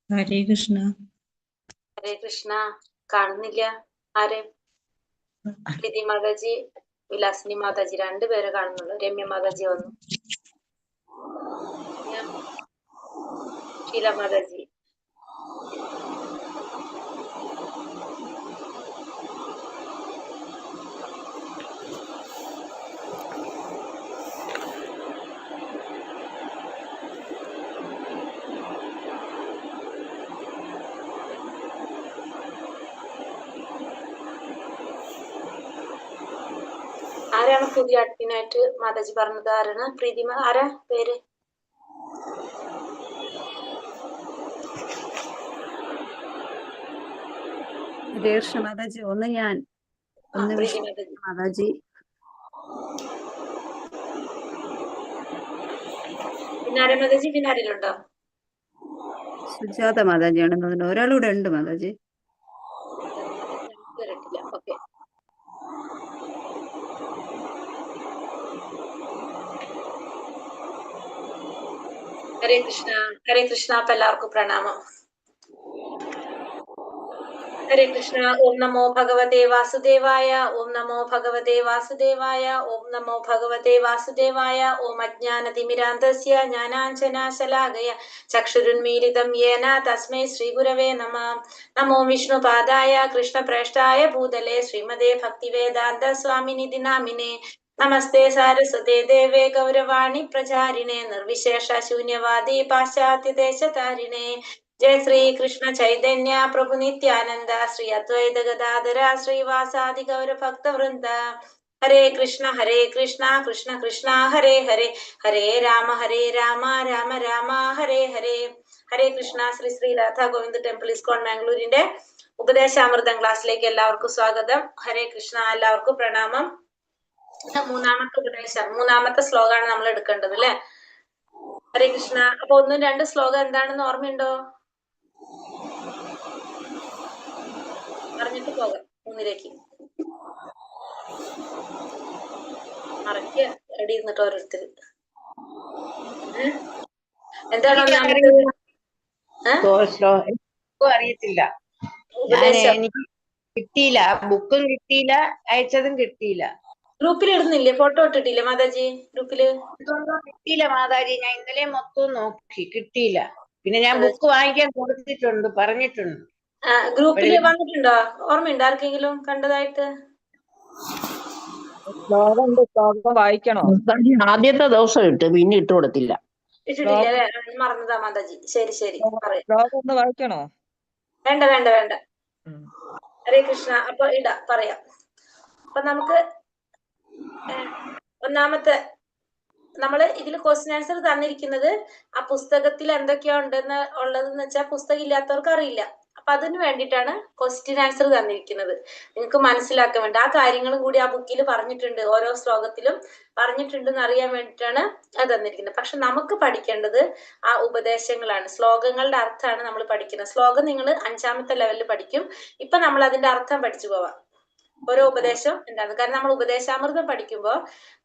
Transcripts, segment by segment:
ഹരേ കൃഷ്ണ. ഹരേ കൃഷ്ണ. കാണുന്നില്ല ആരെ? പ്രീതി മാതാജി, വിലാസിനി മാതാജി രണ്ടുപേരെ കാണുന്നുള്ളൂ. രമ്യ മാതാജി വന്നു. ഷീല മാതാജി. ആരാണ് പുതിയ അഡ്മിനായിട്ട് മാതാജി പറഞ്ഞത്? ആരാണ്? പ്രീതി ആരാ പേര്? ഹരേകൃഷ്ണ മാതാജി. ഒന്ന് ഞാൻ, ഒന്ന് മാതാജി. പിന്നെ ആരാ മാതാജി? പിന്നെ ആരെങ്കിലുണ്ടോ? സുജാത മാതാജിയാണെന്ന് തോന്നുന്നു. ഒരാളൂടെ ഉണ്ട് മാതാജി. ഓക്കെ. ഹരേ കൃഷ്ണ. ഹരേ കൃഷ്ണ. അപ്പൊ എല്ലാവർക്കും പ്രണാമം. ഹരേ കൃഷ്ണ. ഓം നമോ ഭഗവതേ വാസുദേവായ. ഓം നമോ ഭഗവതേ വാസുദേവായ. ഓം നമോ ഭഗവതേ വാസുദേവായ. ഓം അജ്ഞാനതിമിരാന്തസ്യ ജ്ഞാനാഞ്ജനാശലാകയ ചക്ഷുരുന്മീലിതം യേന തസ്മൈ ശ്രീഗുരവേ നമഃ. നമോ വിഷ്ണുപാദായ കൃഷ്ണപ്രേഷ്ഠായ ഭൂതലേ ശ്രീമതേ ഭക്തിവേദാന്ത സ്വാമിനിധി നാമിനേ. നമസ്തേ സാരസ്വതേ ദേവേ ഗൗരവാണി പ്രചാരിണേ നിർവിശേഷ ശൂന്യവാദി പാശ്ചാത്യദേശതാരിണേ. ജയ ശ്രീ കൃഷ്ണ ചൈതന്യ പ്രഭു നിത്യാനന്ദ ശ്രീ അദ്വൈത ഗദാധര ശ്രീവാസാദി ഗൗര ഭക്തവൃന്ദ. ഹരേ കൃഷ്ണ കൃഷ്ണ കൃഷ്ണ ഹരേ ഹരേ, ഹരേ രാമ രാമ രാമ ഹരേ ഹരേ. ഹരേ കൃഷ്ണ. ശ്രീ ശ്രീ രാധാ ഗോവിന്ദ് ടെമ്പിൾ ഇസ്കോൺ മാംഗ്ലൂരിന്റെ ഉപദേശാമൃതം ക്ലാസ്സിലേക്ക് എല്ലാവർക്കും സ്വാഗതം. ഹരേ കൃഷ്ണ. എല്ലാവർക്കും പ്രണാമം. മൂന്നാമത്തെ ഉപദേശം, മൂന്നാമത്തെ ശ്ലോകമാണ് നമ്മൾ എടുക്കേണ്ടത് അല്ലെ? ഹരേ കൃഷ്ണ. അപ്പൊ ഒന്നും രണ്ട് ശ്ലോകം എന്താണെന്ന് ഓർമ്മയുണ്ടോ? പറഞ്ഞിട്ട് പോകാം മൂന്നിലേക്ക്. മറയ്ക്ക് എടി ഇരുന്നിട്ട് ഓരോരുത്തര് എന്താണ് അറിയത്തില്ല. എനിക്ക് കിട്ടിയില്ല, ബുക്കും കിട്ടിയില്ല, അയച്ചതും കിട്ടിയില്ല. ഗ്രൂപ്പിൽ ഇടുന്നില്ലേ? ഫോട്ടോ ഇട്ടിട്ടില്ലേ മാതാജി ഗ്രൂപ്പില്? കിട്ടിയില്ല മാതാജി. ഞാൻ ഇന്നലെ മൊത്തം നോക്കി, കിട്ടിയില്ല. പിന്നെ ഞാൻ ബുക്ക് വാങ്ങിക്കാൻ കൊടുത്തിട്ടുണ്ട്, പറഞ്ഞിട്ടുണ്ട്. ഗ്രൂപ്പില് വന്നിട്ടുണ്ടോ? ഓർമ്മയുണ്ടോ ആർക്കെങ്കിലും കണ്ടതായിട്ട്? വായിക്കണോ? ആദ്യത്തെ ദിവസം ഇട്ട്, പിന്നെ ഇട്ട് കൊടുത്തില്ല. ഇട്ടിട്ടില്ല അല്ലെ? മറന്നതാ മാതാജി. ശരി ശരി, ഒന്ന് വായിക്കണോ? വേണ്ട വേണ്ട വേണ്ട. ഹരേ കൃഷ്ണ. അപ്പൊ പറയാം. അപ്പൊ നമുക്ക് ഒന്നാമത്തെ, നമ്മള് ഇതിൽ ക്വസ്റ്റ്യൻ ആൻസർ തന്നിരിക്കുന്നത് ആ പുസ്തകത്തിൽ എന്തൊക്കെയാ ഉണ്ടെന്ന് ഉള്ളതെന്ന് വെച്ചാൽ പുസ്തകം ഇല്ലാത്തവർക്ക് അറിയില്ല. അപ്പൊ അതിന് വേണ്ടിയിട്ടാണ് ക്വസ്റ്റ്യൻ ആൻസർ തന്നിരിക്കുന്നത്, നിങ്ങൾക്ക് മനസ്സിലാക്കാൻ വേണ്ടി. ആ കാര്യങ്ങളും കൂടി ആ ബുക്കിൽ പറഞ്ഞിട്ടുണ്ട്, ഓരോ ശ്ലോകത്തിലും പറഞ്ഞിട്ടുണ്ടെന്ന് അറിയാൻ വേണ്ടിയിട്ടാണ് അത് തന്നിരിക്കുന്നത്. പക്ഷെ നമുക്ക് പഠിക്കേണ്ടത് ആ ഉപദേശങ്ങളാണ്, ശ്ലോകങ്ങളുടെ അർത്ഥമാണ് നമ്മൾ പഠിക്കുന്നത്. ശ്ലോകം നിങ്ങൾ 5ാമത്തെ ലെവലിൽ പഠിക്കും. ഇപ്പൊ നമ്മൾ അതിന്റെ അർത്ഥം പഠിച്ചു പോവാം. ഓരോ ഉപദേശം എന്താണ്? കാരണം നമ്മൾ ഉപദേശാമൃതം പഠിക്കുമ്പോൾ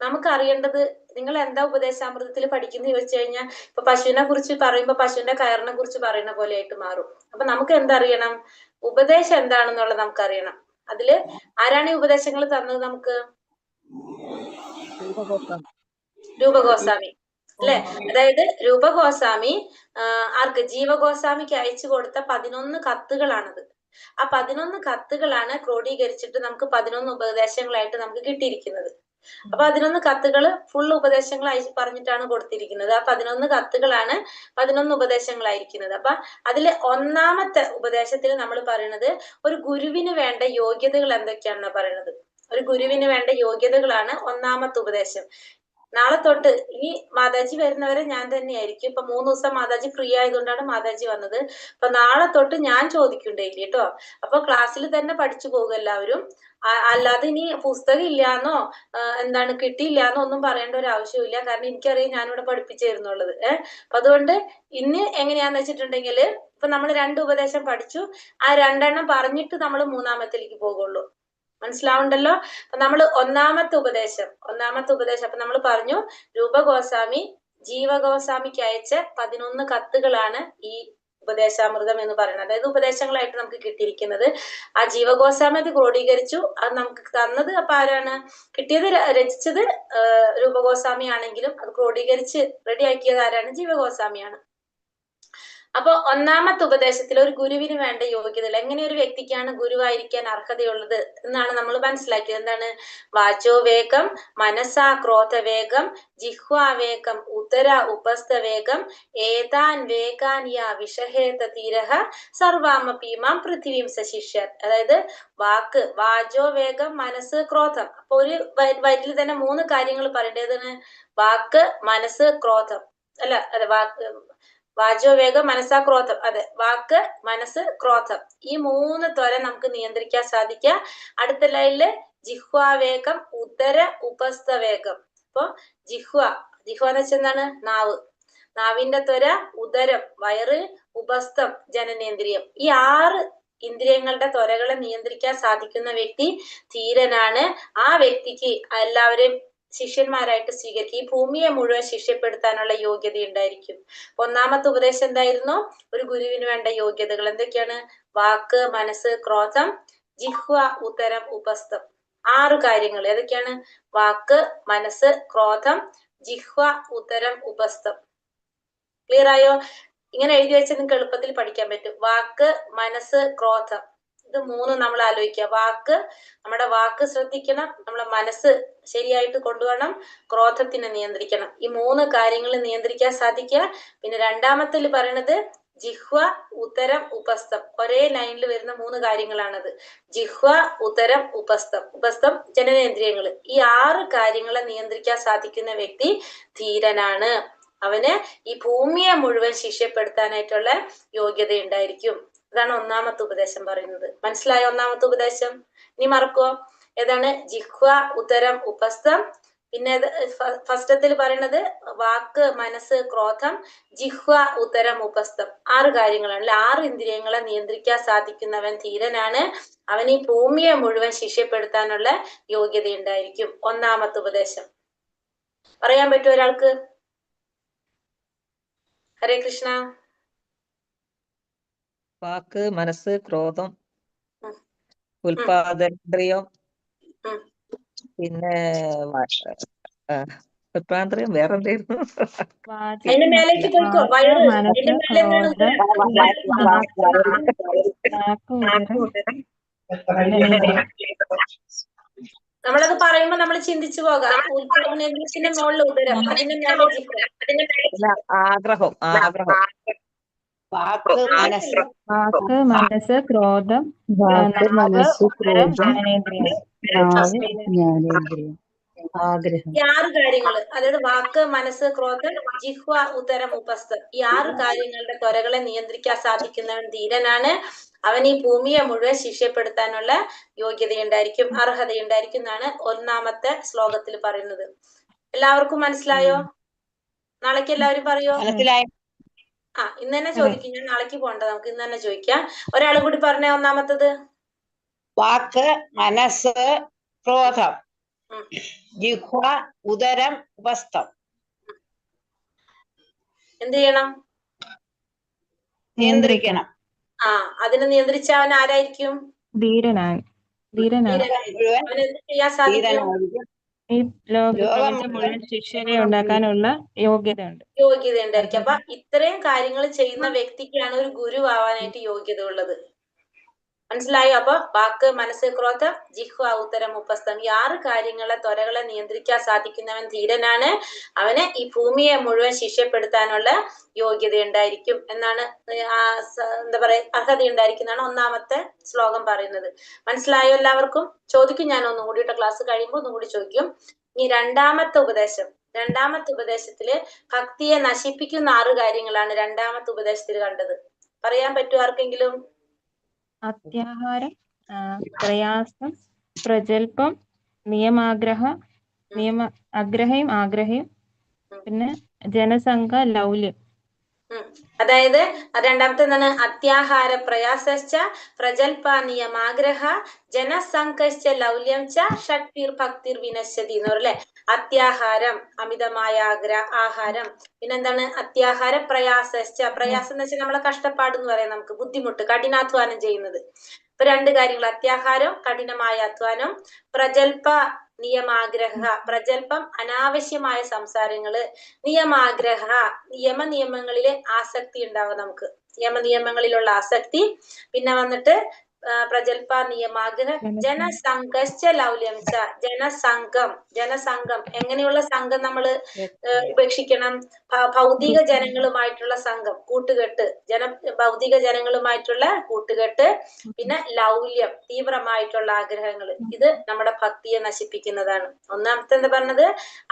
നമുക്ക് അറിയേണ്ടത്, നിങ്ങൾ എന്താ ഉപദേശാമൃതത്തിൽ പഠിക്കുന്നത് ചോദിച്ചു കഴിഞ്ഞാൽ, ഇപ്പൊ പശുവിനെ കുറിച്ച് പറയുമ്പോൾ പശുവിന്റെ കയറിനെ കുറിച്ച് പറയുന്ന പോലെ ആയിട്ട് മാറും. അപ്പൊ നമുക്ക് എന്തറിയണം? ഉപദേശം എന്താണെന്നുള്ളത് നമുക്കറിയണം. അതില് ആരാണ് ഈ ഉപദേശങ്ങൾ തന്നത് നമുക്ക്? രൂപഗോസ്വാമി അല്ലെ? അതായത് രൂപഗോസ്വാമി ആർക്ക്? ജീവഗോസ്വാമിക്ക് അയച്ചു കൊടുത്ത 11 കത്തുകളാണത്. ആ 11 കത്തുകളാണ് ക്രോഡീകരിച്ചിട്ട് നമുക്ക് 11 ഉപദേശങ്ങളായിട്ട് നമുക്ക് കിട്ടിയിരിക്കുന്നത്. അപ്പൊ 11 കത്തുകൾ ഫുൾ ഉപദേശങ്ങളായി പറഞ്ഞിട്ടാണ് കൊടുത്തിരിക്കുന്നത്. ആ 11 കത്തുകളാണ് 11 ഉപദേശങ്ങളായിരിക്കുന്നത്. അപ്പൊ അതില് ഒന്നാമത്തെ ഉപദേശത്തിൽ നമ്മൾ പറയുന്നത് ഒരു ഗുരുവിന് വേണ്ട യോഗ്യതകൾ എന്തൊക്കെയാണെന്ന് പറയുന്നത്. ഒരു ഗുരുവിന് വേണ്ട യോഗ്യതകളാണ് ഒന്നാമത്തെ ഉപദേശം. നാളെ തൊട്ട് ഇനി മാതാജി വരുന്നവരെ ഞാൻ തന്നെയായിരിക്കും. ഇപ്പൊ 3 ദിവസം മാതാജി ഫ്രീ ആയതുകൊണ്ടാണ് മാതാജി വന്നത്. അപ്പൊ നാളെ തൊട്ട് ഞാൻ ചോദിക്കണ്ടേലി കേട്ടോ. അപ്പൊ ക്ലാസ്സിൽ തന്നെ പഠിച്ചു പോകും എല്ലാവരും. അല്ലാതെ ഇനി പുസ്തകം ഇല്ലാന്നോ എന്താണ് കിട്ടിയില്ലാന്നോ ഒന്നും പറയേണ്ട ഒരു ആവശ്യമില്ല. കാരണം എനിക്കറിയാം ഞാനിവിടെ പഠിപ്പിച്ചു തരുന്നുള്ളത്. അപ്പൊ അതുകൊണ്ട് ഇന്ന് എങ്ങനെയാന്ന് വെച്ചിട്ടുണ്ടെങ്കിൽ, ഇപ്പൊ നമ്മൾ 2 ഉപദേശം പഠിച്ചു, ആ 2 പറഞ്ഞിട്ട് നമ്മൾ 3ാമത്തേക്ക് പോകുള്ളൂ. മനസ്സിലാവുണ്ടല്ലോ? അപ്പൊ നമ്മൾ ഒന്നാമത്തെ ഉപദേശം അപ്പൊ നമ്മൾ പറഞ്ഞു രൂപഗോസ്വാമി ജീവഗോസ്വാമിക്ക് അയച്ച 11 കത്തുകളാണ് ഈ ഉപദേശാമൃതം എന്ന് പറയുന്നത്. അതായത് ഉപദേശങ്ങളായിട്ട് നമുക്ക് കിട്ടിയിരിക്കുന്നത്. ആ ജീവഗോസ്വാമി അത് ക്രോഡീകരിച്ചു. അത് നമുക്ക് തന്നത് അപ്പൊ ആരാണ്? കിട്ടിയത് രചിച്ചത് രൂപഗോസ്വാമി ആണെങ്കിലും അത് ക്രോഡീകരിച്ച് റെഡിയാക്കിയത് ആരാണ്? ജീവഗോസ്വാമിയാണ്. അപ്പൊ ഒന്നാമത്തെ ഉപദേശത്തിൽ ഒരു ഗുരുവിന് വേണ്ട യോഗ്യതകൾ, എങ്ങനെ ഒരു വ്യക്തിക്കാണ് ഗുരുവായിരിക്കാൻ അർഹതയുള്ളത് എന്നാണ് നമ്മൾ മനസ്സിലാക്കിയത്. എന്താണ്? വാചോ വേഗം, മനസാ ക്രോധവേഗം, ജിഹ്വാവേഗം, ഉദര ഉപസ്ഥവേഗം, ഏതാൻ വേഗാൻ യാ വിഷഹേത തീരഹ സർവാമപീമാം പൃഥിവീം സശിഷ്യ. അതായത് വാക്ക്, വാചോ വേഗം, മനസ്സ്, ക്രോധം. അപ്പൊ ഒരു വരിയിൽ തന്നെ 3 കാര്യങ്ങൾ പറയേണ്ടതാണ്. വാക്ക്, മനസ്സ്, ക്രോധം. അല്ല വാക്ക്, വാചോ വേഗം, മനസ്സാ, ക്രോധം. അതെ, വാക്ക്, മനസ്സ്, ക്രോധം. ഈ 3 ത്വര നമുക്ക് നിയന്ത്രിക്കാൻ സാധിക്കുക. അടുത്ത ലൈനില് ജിഹ്വാവേഗം, ഉദര ഉപസ്ഥവേഗം. അപ്പൊ ജിഹ്വ എന്ന് വെച്ചാൽ എന്താണ്? നാവ്. നാവിന്റെ ത്വര, ഉദരം വയറ്, ഉപസ്ഥം ജനനേന്ദ്രിയം. ഈ 6 ഇന്ദ്രിയങ്ങളുടെ ത്വരകളെ നിയന്ത്രിക്കാൻ സാധിക്കുന്ന വ്യക്തി ധീരനാണ്. ആ വ്യക്തിക്ക് എല്ലാവരെയും ശിഷ്യന്മാരായിട്ട് സ്വീകരിക്കും. ഈ ഭൂമിയെ മുഴുവൻ ശിഷ്യപ്പെടുത്താനുള്ള യോഗ്യത ഉണ്ടായിരിക്കും. ഒന്നാമത്തെ ഉപദേശം എന്തായിരുന്നു? ഒരു ഗുരുവിന് വേണ്ട യോഗ്യതകൾ എന്തൊക്കെയാണ്? വാക്ക്, മനസ്സ്, ക്രോധം, ജിഹ്വ, ഉദരം, ഉപസ്ഥം. 6 കാര്യങ്ങൾ ഏതൊക്കെയാണ്? വാക്ക്, മനസ്സ്, ക്രോധം, ജിഹ്വ, ഉദരം, ഉപസ്ഥം. ക്ലിയർ ആയോ? ഇങ്ങനെ എഴുതി വെച്ചാൽ നിങ്ങൾക്ക് എളുപ്പത്തിൽ പഠിക്കാൻ പറ്റും. വാക്ക്, മനസ്സ്, ക്രോധം. ഇത് 3 നമ്മൾ ആലോചിക്കുക. വാക്ക്, നമ്മുടെ വാക്ക് ശ്രദ്ധിക്കണം. നമ്മളെ മനസ്സ് ശരിയായിട്ട് കൊണ്ടുപോകണം. ക്രോധത്തിനെ നിയന്ത്രിക്കണം. ഈ 3 കാര്യങ്ങൾ നിയന്ത്രിക്കാൻ സാധിക്കുക. പിന്നെ രണ്ടാമത്തിൽ പറയണത് ജിഹ്വ, ഉദരം, ഉപസ്ഥം. ഒരേ ലൈനിൽ വരുന്ന 3 കാര്യങ്ങളാണത്. ജിഹ്വ, ഉദരം, ഉപസ്ഥം. ഉപസ്ഥം ജനനേന്ദ്രിയങ്ങൾ. ഈ 6 കാര്യങ്ങളെ നിയന്ത്രിക്കാൻ സാധിക്കുന്ന വ്യക്തി ധീരനാണ്. അവന് ഈ ഭൂമിയെ മുഴുവൻ ശിഷ്യപ്പെടുത്താനായിട്ടുള്ള യോഗ്യത ഉണ്ടായിരിക്കും. ഇതാണ് ഒന്നാമത്തെ ഉപദേശം പറയുന്നത്. മനസ്സിലായോ ഒന്നാമത്തെ ഉപദേശം? ഇനി മറക്കോ? ഏതാണ്? ജിഹ്വ, ഉദരം, ഉപസ്ഥം. പിന്നെ ഫസ്റ്റത്തിൽ പറയുന്നത് വാക്ക്, മനസ്സ്, ക്രോധം, ജിഹ്വ, ഉദരം, ഉപസ്ഥം. 6 കാര്യങ്ങളാണ്. 6 ഇന്ദ്രിയങ്ങളെ നിയന്ത്രിക്കാൻ സാധിക്കുന്നവൻ ധീരനാണ്. അവൻ ഈ ഭൂമിയെ മുഴുവൻ ശിഷ്യപ്പെടുത്താനുള്ള യോഗ്യത ഉണ്ടായിരിക്കും. ഒന്നാമത്തെ ഉപദേശം പറയാൻ പറ്റുമോ ഒരാൾക്ക്? ഹരേ കൃഷ്ണ. വാക്ക്, മനസ്സ്, ക്രോധം, ഉൽപാദനേന്ദ്രിയം, പിന്നെ ഉൽപാദനേന്ദ്രിയം വേറെ എന്തായിരുന്നു? അതിന്റെ മേലേക്ക് പോയിക്കോ. വയറ്. അതിന്റെ മേലെ നമ്മളത് പറയുമ്പോ നമ്മൾ ചിന്തിച്ചു പോകാം. ഉൽപാദനേന്ദ്രിയത്തിന്റെ മുകളിൽ ഉദരം, അതിന്റെ മേലെ ജിഹ്വ. ആഗ്രഹം. വാക്ക്, മനസ്സ്, ക്രോധം, ആഗ്രഹം. ഈ 6 കാര്യങ്ങള്, അതായത് വാക്ക്, മനസ്സ്, ക്രോധം, ജിഹ്വ, ഉദരം, ഉപസ്ഥം. ഈ 6 കാര്യങ്ങളുടെ ത്വരകളെ നിയന്ത്രിക്കാൻ സാധിക്കുന്നവൻ ധീരനാണ്. അവൻ ഈ ഭൂമിയെ മുഴുവൻ ശിഷ്യപ്പെടുത്താനുള്ള യോഗ്യതയുണ്ടായിരിക്കും, അർഹതയുണ്ടായിരിക്കും എന്നാണ് ഒന്നാമത്തെ ശ്ലോകത്തിൽ പറയുന്നത്. എല്ലാവർക്കും മനസ്സിലായോ? നാളേക്ക് എല്ലാവരും പറയോ? മനസ്സിലായി. ഇന്ന് തന്നെ ചോദിക്കും. ഞാൻ നാളേക്ക് പോകണ്ട, നമുക്ക് ഇന്ന് തന്നെ ചോദിക്കാം. ഒരാളും കൂടി പറഞ്ഞേ ഒന്നാമത്തത്. വാക്ക്, മനസ്സ്, ക്രോധം, ജിഹ്വ, ഉദരം, ഉപസ്ഥം. എന്ത് ചെയ്യണം? നിയന്ത്രിക്കണം. അതിനെ നിയന്ത്രിച്ച അവൻ ആരായിരിക്കും? ധീരനാണ്. അവൻ എന്ത് ചെയ്യാൻ സാധിക്കും? ഈ ലോകം മുഴുവൻ ശിഷ്യരെ ഉണ്ടാക്കാനുള്ള യോഗ്യത ഉണ്ടായിരിക്കും. അപ്പൊ ഇത്രയും കാര്യങ്ങൾ ചെയ്യുന്ന വ്യക്തിക്കാണ് ഒരു ഗുരു ആവാനായിട്ട് യോഗ്യത ഉള്ളത്. മനസ്സിലായോ? അപ്പൊ വാക്ക്, മനസ്സ്, ക്രോധം, ജിഹ്വ, ഉദരം, ഉപസ്ഥം. ഈ 6 കാര്യങ്ങളെ ത്വരകളെ നിയന്ത്രിക്കാൻ സാധിക്കുന്നവൻ ധീരനാണ്. അവന് ഈ ഭൂമിയെ മുഴുവൻ ശിഷ്യപ്പെടുത്താനുള്ള യോഗ്യത ഉണ്ടായിരിക്കും എന്നാണ്, എന്താ പറയാ, അർഹത ഉണ്ടായിരിക്കും എന്നാണ് ഒന്നാമത്തെ ശ്ലോകം പറയുന്നത്. മനസ്സിലായോ എല്ലാവർക്കും? ചോദിക്കും ഞാൻ ഒന്നും കൂടി. ക്ലാസ് കഴിയുമ്പോൾ ഒന്നും കൂടി ചോദിക്കും. ഇനി രണ്ടാമത്തെ ഉപദേശത്തില് ഭക്തിയെ നശിപ്പിക്കുന്ന 6 കാര്യങ്ങളാണ് രണ്ടാമത്തെ ഉപദേശത്തിൽ കണ്ടത്. പറയാൻ പറ്റുമോ ആർക്കെങ്കിലും? അത്യാഹാരം, പ്രയാസം, പ്രജൽപ്പം, ആഗ്രഹയും, പിന്നെ ജനസംഘ, ലൗല്യം. അതായത് രണ്ടാമത്തെ എന്താണ്? അത്യാഹാര പ്രയാസശ്ച പ്രജൽപ നിയമാഗ്രഹ ജനസംഘശ്ച ലൗല്യം ച ഷഡ്ഭിർ ഭക്തിർ വിനശ്യതി എന്ന് പറയല്ലേ. അത്യാഹാരം അമിതമായ ആഹാരം. പിന്നെന്താണ് അത്യാഹാര പ്രയാസശ്ച. പ്രയാസം എന്ന് വെച്ചാൽ നമ്മളെ കഷ്ടപ്പാട് എന്ന് പറയാം, നമുക്ക് ബുദ്ധിമുട്ട്, കഠിനാധ്വാനം ചെയ്യുന്നത്. ഇപ്പൊ രണ്ട് കാര്യങ്ങൾ, അത്യാഹാരം കഠിനമായ അധ്വാനം, പ്രജൽപ നിയമാഗ്രഹ. പ്രജൽപം അനാവശ്യമായ സംസാരങ്ങള്, നിയമാഗ്രഹ നിയമനിയമങ്ങളിലെ ആസക്തി ഉണ്ടാവും നമുക്ക്, നിയമനിയമങ്ങളിലുള്ള ആസക്തി. പിന്നെ വന്നിട്ട് പ്രജൽപ നിയമാഗ്രഹ ജനസംഘശ്ച ലൗല്യം ച. ജനസംഘം എങ്ങനെയുള്ള സംഘം നമ്മൾ ഉപേക്ഷിക്കണം? ഭൗതിക ജനങ്ങളുമായിട്ടുള്ള സംഘം, കൂട്ടുകെട്ട്, ഭൗതിക ജനങ്ങളുമായിട്ടുള്ള കൂട്ടുകെട്ട്. പിന്നെ ലൗല്യം തീവ്രമായിട്ടുള്ള ആഗ്രഹങ്ങൾ, ഇത് നമ്മുടെ ഭക്തിയെ നശിപ്പിക്കുന്നതാണ്. ഒന്നാമത്തെ എന്താ പറഞ്ഞത്?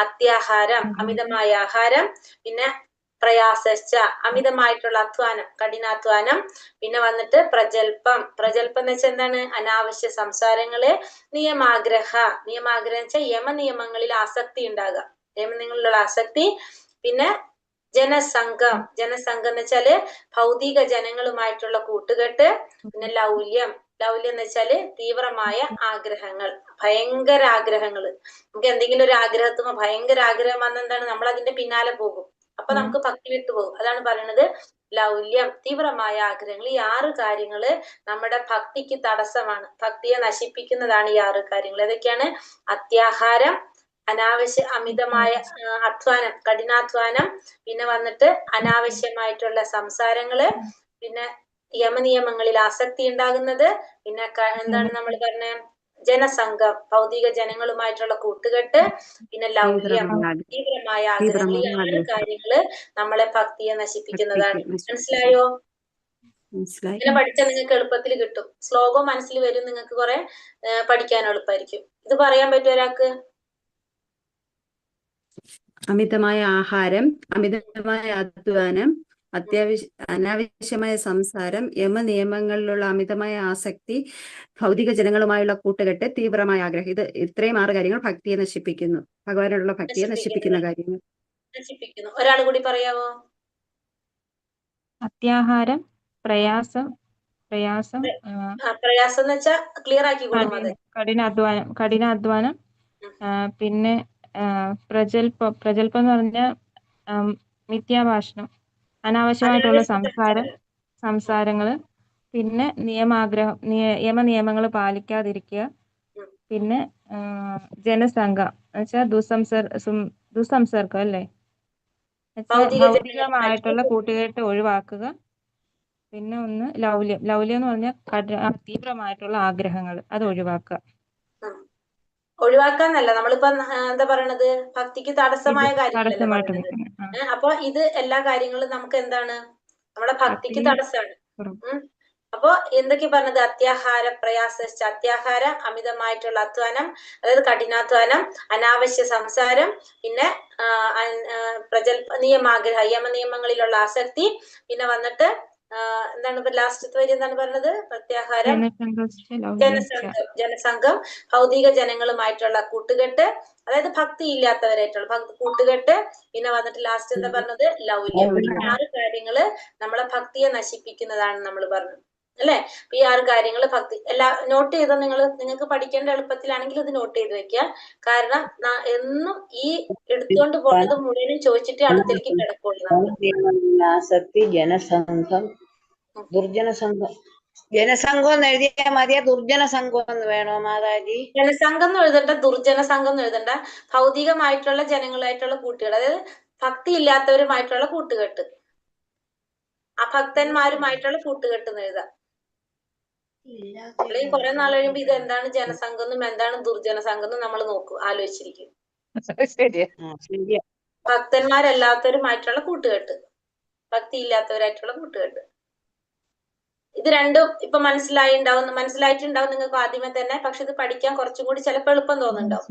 അത്യാഹാരം അമിതമായ ആഹാരം, പിന്നെ പ്രയാസശ്ച അമിതമായിട്ടുള്ള അധ്വാനം, കഠിനാധ്വാനം. പിന്നെ വന്നിട്ട് പ്രജൽപം എന്ന് വെച്ചാൽ എന്താണ്? അനാവശ്യ സംസാരങ്ങള്. നിയമാഗ്രഹം വെച്ചാൽ യമനിയമങ്ങളിൽ ആസക്തി ഉണ്ടാകുക, യമനിയമങ്ങളിലുള്ള ആസക്തി. പിന്നെ ജനസംഘം എന്ന് വെച്ചാല് ഭൗതിക ജനങ്ങളുമായിട്ടുള്ള കൂട്ടുകെട്ട്. പിന്നെ ലൗല്യം എന്ന് വെച്ചാല് തീവ്രമായ ആഗ്രഹങ്ങൾ, ഭയങ്കര ആഗ്രഹങ്ങള്. നമുക്ക് എന്തെങ്കിലും ഒരു ആഗ്രഹത്തുമ്പോ ഭയങ്കര ആഗ്രഹം വന്നെന്താണ്, നമ്മൾ അതിന്റെ പിന്നാലെ പോകും, അപ്പൊ നമുക്ക് ഭക്തി വിട്ടുപോകും. അതാണ് പറയുന്നത് ലൗല്യം, തീവ്രമായ ആഗ്രഹങ്ങൾ. ഈ 6 കാര്യങ്ങള് നമ്മുടെ ഭക്തിക്ക് തടസ്സമാണ്, ഭക്തിയെ നശിപ്പിക്കുന്നതാണ് ഈ 6 കാര്യങ്ങൾ. ഏതൊക്കെയാണ്? അത്യാഹാരം, അമിതമായ അധ്വാനം, കഠിനാധ്വാനം. പിന്നെ വന്നിട്ട് അനാവശ്യമായിട്ടുള്ള സംസാരങ്ങള്. പിന്നെ യമനിയമങ്ങളിൽ ആസക്തി ഉണ്ടാകുന്നത്. പിന്നെ എന്താണ് നമ്മൾ പറഞ്ഞ ജനസംഘം, ഭൗതിക ജനങ്ങളുമായിട്ടുള്ള കൂട്ടുകെട്ട്. പിന്നെ ലൗല്യം, തീവ്രമായ ആഗ്രഹങ്ങൾ. ഈ 6 കാര്യങ്ങള് നമ്മളെ ഭക്തിയെ നശിപ്പിക്കുന്നതാണ്. മനസ്സിലായോ? ഇങ്ങനെ പഠിച്ചാൽ നിങ്ങൾക്ക് എളുപ്പത്തിൽ കിട്ടും. ശ്ലോകം മനസ്സിൽ വരും, നിങ്ങൾക്ക് കുറെ പഠിക്കാൻ എളുപ്പമായിരിക്കും. ഇത് പറയാൻ പറ്റും ഒരാൾക്ക്? അമിതമായ ആഹാരം, അമിതമായ അധ്വാനം, അനാവശ്യമായ സംസാരം, യമനിയമങ്ങളിലുള്ള അമിതമായ ആസക്തി, ഭൗതിക ജനങ്ങളുമായുള്ള കൂട്ടുകെട്ട്, തീവ്രമായ ആഗ്രഹം. ഇത്രയും 6 കാര്യങ്ങൾ ഭക്തിയെ നശിപ്പിക്കുന്നു, ഭഗവാനോടുള്ള ഭക്തിയെ നശിപ്പിക്കുന്ന കാര്യങ്ങൾ. ഒരാൾ കൂടി പറയാവോ? അത്യാഹാരം, പ്രയാസം എന്ന് വെച്ചാൽ ക്ലിയർ ആക്കി കൊടുക്കും. കഠിനാധ്വാനം. പിന്നെ പ്രജൽപ്പം എന്ന് പറഞ്ഞാൽ മിഥ്യാഭാഷണം, അനാവശ്യമായിട്ടുള്ള സംസാരങ്ങള്. പിന്നെ യമനിയമങ്ങൾ പാലിക്കാതിരിക്കുക. പിന്നെ ജനസംഘം എന്ന് വെച്ചാൽ ദുസ്സംസർഗം അല്ലേ, ഭൗതികമായിട്ടുള്ള കൂട്ടുകെട്ട് ഒഴിവാക്കുക. പിന്നെ ഒന്ന് ലൗല്യം എന്ന് പറഞ്ഞാൽ തീവ്രമായിട്ടുള്ള ആഗ്രഹങ്ങൾ, അത് ഒഴിവാക്കാന്നല്ല, നമ്മളിപ്പോ എന്താ പറയണത്, ഭക്തിക്ക് തടസ്സമായ കാര്യങ്ങളല്ലേ പറയുന്നത്. അപ്പൊ ഇത് എല്ലാ കാര്യങ്ങളും നമുക്ക് എന്താണ്, നമ്മുടെ ഭക്തിക്ക് തടസ്സമാണ്. അപ്പൊ എന്തൊക്കെ പറഞ്ഞത്? അത്യാഹാര പ്രയാസ, അത്യാഹാര അമിതമായിട്ടുള്ള അധ്വാനം, അതായത് കഠിനാധ്വാനം, അനാവശ്യ സംസാരം. പിന്നെ യമനിയമങ്ങളിലുള്ള ആസക്തി. പിന്നെ വന്നിട്ട് എന്താണ് ഇപ്പൊ ലാസ്റ്റത്തെ വരി എന്താണ് പറഞ്ഞത്? പ്രത്യാഹാരം, ജനസംഘം, ഭൗതിക ജനങ്ങളുമായിട്ടുള്ള കൂട്ടുകെട്ട്, അതായത് ഭക്തി ഇല്ലാത്തവരായിട്ടുള്ള കൂട്ടുകെട്ട്. പിന്നെ വന്നിട്ട് ലാസ്റ്റ് എന്താ പറഞ്ഞത്? ലൗല്യം. ഈ 6 കാര്യങ്ങള് നമ്മളെ ഭക്തിയെ നശിപ്പിക്കുന്നതാണ് നമ്മൾ പറഞ്ഞത് അല്ലെ. അപ്പൊ ഈ 6 കാര്യങ്ങള് ഭക്തി നോട്ട് ചെയ്തോ നിങ്ങൾക്ക് പഠിക്കേണ്ട എളുപ്പത്തിലാണെങ്കിൽ ഇത് നോട്ട് ചെയ്ത് വെക്കുക. കാരണം എന്നും ഈ എടുത്തുകൊണ്ട് പോകുന്നത് മുഴുവനും ചോദിച്ചിട്ട് അടുത്തേക്ക് കിടക്കുള്ളൂ. ആസക്തി, ജനസംഘം, ദുർജനസംഘം. ജനസംഘം എന്ന് എഴുതിയാൽ മതിയാ, ദുർജന സംഘം എന്ന് വേണോ മാതാജി? ജനസംഘം എന്ന് എഴുതണ്ട, ദുർജന സംഘം എന്ന് എഴുതണ്ട. ഭൗതികമായിട്ടുള്ള ജനങ്ങളായിട്ടുള്ള കൂട്ടുകെട്ട്, അതായത് ഭക്തി ഇല്ലാത്തവരുമായിട്ടുള്ള കൂട്ടുകെട്ട്, അഭക്തന്മാരുമായിട്ടുള്ള കൂട്ടുകെട്ട് എന്ന് എഴുതാം. അല്ലെങ്കിൽ കുറെ നാൾ കഴിയുമ്പോ ഇത് എന്താണ് ജനസംഘം എന്നും എന്താണ് ദുർജന സംഘം എന്നും നമ്മൾ നോക്കും, ആലോചിച്ചിരിക്കും. ഭക്തന്മാരല്ലാത്തവരുമായിട്ടുള്ള കൂട്ടുകെട്ട്, ഭക്തി ഇല്ലാത്തവരായിട്ടുള്ള കൂട്ടുകെട്ട്. ഇത് രണ്ടും ഇപ്പൊ മനസ്സിലായിട്ടുണ്ടാവും നിങ്ങൾക്ക് ആദ്യമേ തന്നെ. പക്ഷെ ഇത് പഠിക്കാൻ കുറച്ചും കൂടി ചിലപ്പോൾ എളുപ്പം തോന്നുന്നുണ്ടാവും.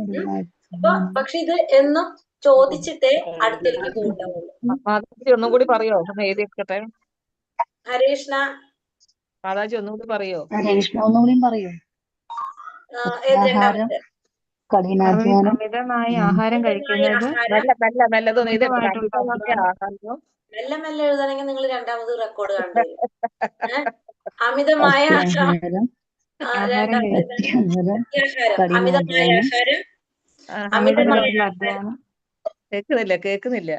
അപ്പൊ പക്ഷെ ഇത് എന്നും ചോദിച്ചിട്ടേ അടുത്തേക്ക് പോകുന്നുണ്ടാവുള്ളൂ. ഒന്നും കൂടി പറയോ? എഴുതിയെടുക്കട്ടെ. ഹരേഷ്ണ മാതാജി ഒന്നുകൂടി പറയോ? ഒന്നുകൂടി പറയൂ. കഠിനാധ്വാനം, അമിതമായ ആഹാരം കഴിക്കുന്നത്. മെല്ലെ മെല്ലെ എഴുതണമെങ്കിൽ നിങ്ങൾ രണ്ടാമത് റെക്കോർഡ് കണ്ടുവരും. അമിതമായ ആഹാരം, അമിതമായ ആഹാരം, അമിതമായ അമിതമായിട്ടുള്ള അധ്വാനം. കേക്കുന്നില്ല.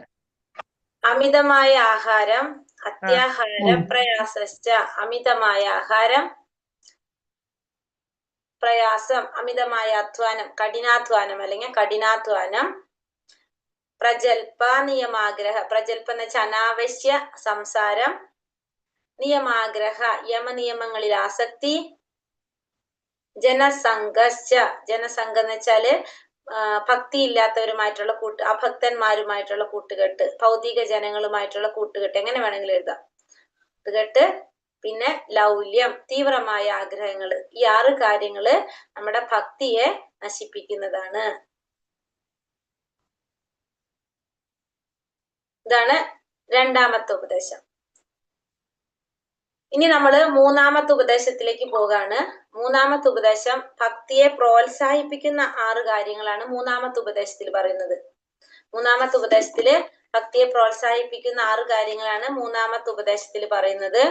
അമിതമായ ആഹാരം, അത്യാഹാരം, പ്രയാസശ്ച. അമിതമായ ആഹാരം, പ്രയാസം, അമിതമായ അധ്വാനം, കഠിനാധ്വാനം അല്ലെങ്കിൽ കഠിനാധ്വാനം, പ്രജൽപ നിയമാഗ്രഹ. പ്രജൽപ എന്ന് വെച്ചാൽ അനാവശ്യ സംസാരം, നിയമാഗ്രഹ യമനിയമങ്ങളിൽ ആസക്തി, ജനസംഘശ്ച. ജനസംഘം എന്ന് വെച്ചാല് ഭക്തി ഇല്ലാത്തവരുമായിട്ടുള്ള അഭക്തന്മാരുമായിട്ടുള്ള കൂട്ടുകെട്ട്, ഭൗതിക ജനങ്ങളുമായിട്ടുള്ള കൂട്ടുകെട്ട്, എങ്ങനെ വേണമെങ്കിലും എഴുതാം. കൂട്ടുകെട്ട്. പിന്നെ ലൗല്യം, തീവ്രമായ ആഗ്രഹങ്ങള്. ഈ 6 കാര്യങ്ങള് നമ്മുടെ ഭക്തിയെ നശിപ്പിക്കുന്നതാണ്. ഇതാണ് രണ്ടാമത്തെ ഉപദേശം. ഇനി നമ്മള് മൂന്നാമത്തെ ഉപദേശത്തിലേക്ക് പോകാണ്. മൂന്നാമത്തെ ഉപദേശം ഭക്തിയെ പ്രോത്സാഹിപ്പിക്കുന്ന 6 കാര്യങ്ങളാണ് മൂന്നാമത്തെ ഉപദേശത്തിൽ പറയുന്നത്. മൂന്നാമത്തെ ഉപദേശത്തില് ഭക്തിയെ പ്രോത്സാഹിപ്പിക്കുന്ന 6 കാര്യങ്ങളാണ് മൂന്നാമത്തെ ഉപദേശത്തിൽ പറയുന്നത്.